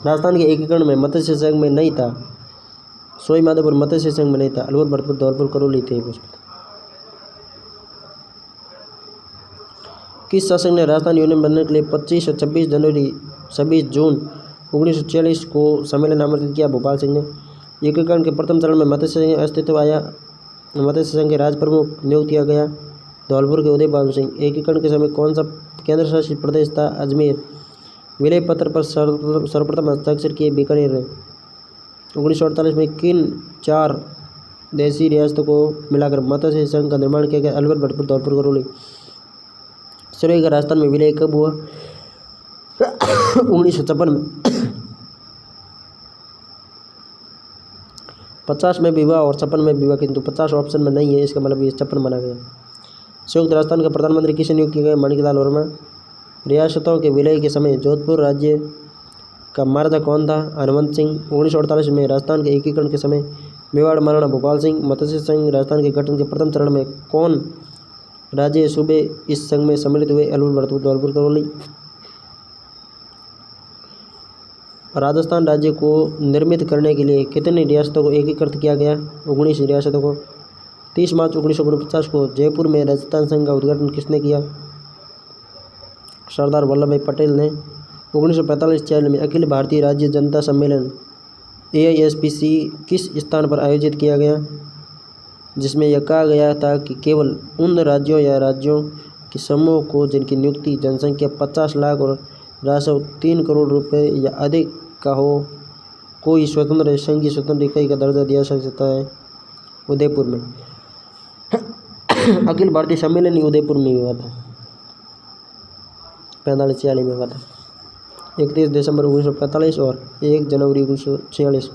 राजस्थान के एकीकरण में मत्स्य संघ में नहीं था। सोई माधोपुर मत्स्य संघ में नहीं था। अलवर, भरतपुर, धौलपुर, करौली थे। किस शासक ने राजस्थान यूनियन बनने के लिए 25 और 26 जून 1946 को सम्मेलन आमंत्रित किया? भोपाल सिंह ने। एकीकरण के प्रथम चरण में मत्स्य संघ अस्तित्व आया। मत्स्य संघ के राज प्रमुख नियुक्त किया गया? धौलपुर के उदय बहादुर सिंह। एकीकरण के समय कौन सा केंद्र शासित प्रदेश था? अजमेर। विलय पत्र पर सर्वप्रथम हस्ताक्षर किए? बीकानेर ने। 1948 में किन 4 देशी रियासतों को मिलाकर मत्स्य संघ का निर्माण किया गया? अलवर, भरतपुर, धौलपुर, करौली। सूर्य का राजस्थान में विलय कब हुआ? 1956 में। 50 में विवाह और 56 में विवाह, किंतु 50 ऑप्शन में नहीं है, इसका मतलब ये 56 बना गया। संयुक्त राजस्थान का प्रधानमंत्री किसे नियुक्त किया गया? माणिकलाल वर्मा। रियासतों के विलय के समय जोधपुर राज्य का महाराजा कौन था? हनुमंत सिंह। 1948 में राजस्थान के एकीकरण के समय मेवाड़ महाराणा भोपाल सिंह। मत्स्य संघ राजस्थान के गठन के प्रथम चरण में कौन राज्य सूबे इस संघ में सम्मिलित हुए? अलवर, भरतपुर, धौलपुर, करौली। राजस्थान राज्य को निर्मित करने के लिए कितनी रियासतों को एकीकृत किया गया? 19 रियासतों को। 30 मार्च 1949 को जयपुर में राजस्थान संघ का उद्घाटन किसने किया? सरदार वल्लभ भाई पटेल ने। 1945-46 में अखिल भारतीय राज्य जनता सम्मेलन AISPC किस स्थान पर आयोजित किया गया, जिसमें यह कहा गया था कि केवल उन राज्यों या राज्यों के समूह को जिनकी नियुक्ति जनसंख्या 50 लाख और राजस्व 3 करोड़ रुपए या अधिक का हो, कोई स्वतंत्र संघीय स्वतंत्र इकाई का दर्जा दिया जा सकता है? उदयपुर में। अखिल भारतीय सम्मेलन ही उदयपुर में हुआ था। 45-46 में हुआ था। 31 दिसंबर 1945 और 1 जनवरी 1946।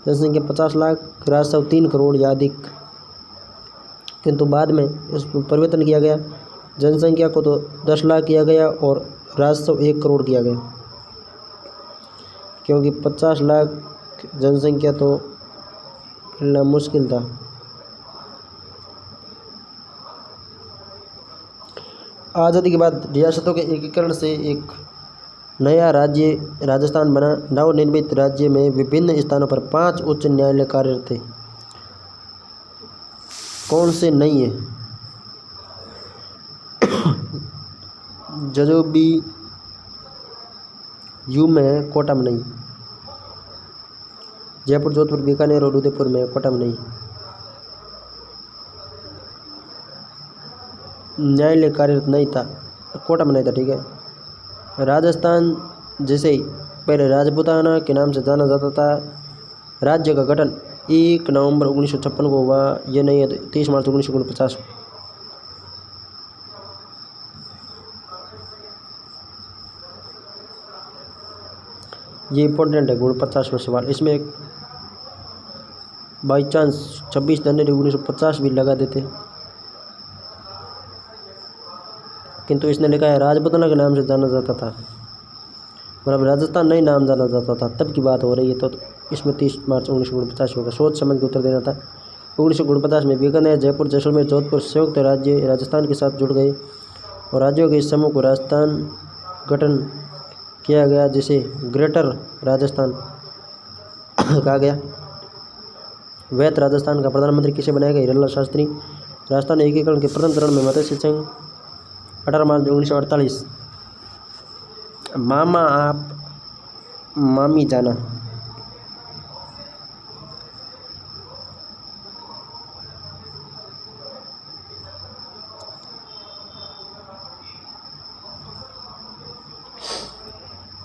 जनसंख्या 50 लाख, राजस्व 3 करोड़ या अधिक, किंतु बाद में इसमें परिवर्तन किया गया। जनसंख्या को तो 10 लाख किया गया और राजस्व 1 करोड़ किया गया, क्योंकि 50 लाख जनसंख्या तो मिलना मुश्किल था। आज़ादी के बाद रियासतों के एकीकरण से एक नया राज्य राजस्थान बना। नवनिर्मित राज्य में विभिन्न स्थानों पर 5 उच्च न्यायालय कार्यरत थे। कौन से नहीं है? जजोबी यू में, कोटा में नहीं। जयपुर, जोधपुर, बीकानेर और उदयपुर में, कोटा में नहीं। न्यायालय कार्यरत नहीं था। कोटा बनाया था। ठीक है। राजस्थान जैसे पहले राजपूताना के नाम से जाना जाता था। राज्य का गठन 1 नवंबर 1956 को हुआ। यह नहीं है तो 30 मार्च 1949 को। ये इंपॉर्टेंट है, गुण 50वां सवाल। इसमें बाई चांस 26 जनवरी 1950 भी लगा देते, किंतु इसने लिखा है राजपूताना के नाम से जाना जाता था, मतलब राजस्थान नहीं नाम जाना जाता था, तब की बात हो रही है। तो इसमें 30 मार्च 1949 होगा। सोच समझ के उत्तर देना था। 1949 में बीकानेर, जयपुर, जैसलमेर, जोधपुर संयुक्त राज्य राजस्थान के साथ जुड़ गए और राज्यों के इस समूह को राजस्थान गठन किया गया, जिसे ग्रेटर राजस्थान कहा गया। वैध राजस्थान का प्रधानमंत्री किसे बनाया गया? हिरालाल शास्त्री। राजस्थान एकीकरण के प्रथम चरण में मत्स्य संघ 18 मार्च 1948। मामा आप मामी जाना।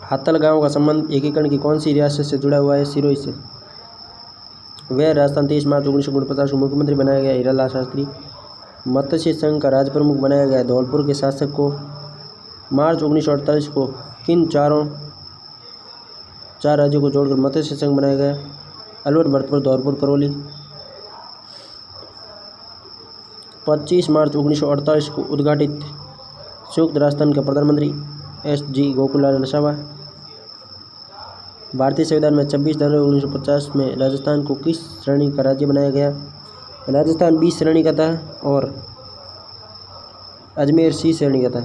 हातल गांव का संबंध एकीकरण की कौन सी रियासत से जुड़ा हुआ है? सिरोही से। वह राजस्थान 23 मार्च 1949 को मुख्यमंत्री बनाया गया हिरालाल शास्त्री। मत्स्य संघ का राज प्रमुख बनाया गया धौलपुर के शासक को। मार्च 1948 को किन चार राज्यों को जोड़कर मत्स्य संघ बनाया गया? अलवर, भरतपुर, धौलपुर, करौली। 25 मार्च 1948 को उद्घाटित संयुक्त राजस्थान का प्रधानमंत्री S.G. गोकुललाल वसावा। भारतीय संविधान में 26 जनवरी 1950 में राजस्थान को किस श्रेणी का राज्य बनाया गया? राजस्थान B श्रेणी का था और अजमेर C श्रेणी का था।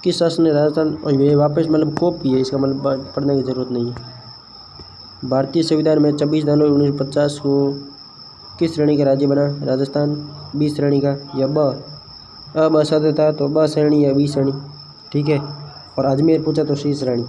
किस शासन ने राजस्थान, और ये वापस मतलब कॉपी है, इसका मतलब पढ़ने की जरूरत नहीं है। भारतीय संविधान में 26 जनवरी 1950 को किस श्रेणी का राज्य बना? राजस्थान B श्रेणी का या अब असाध्य था तो ब श्रेणी या B श्रेणी। ठीक है। और अजमेर पूछा तो C श्रेणी।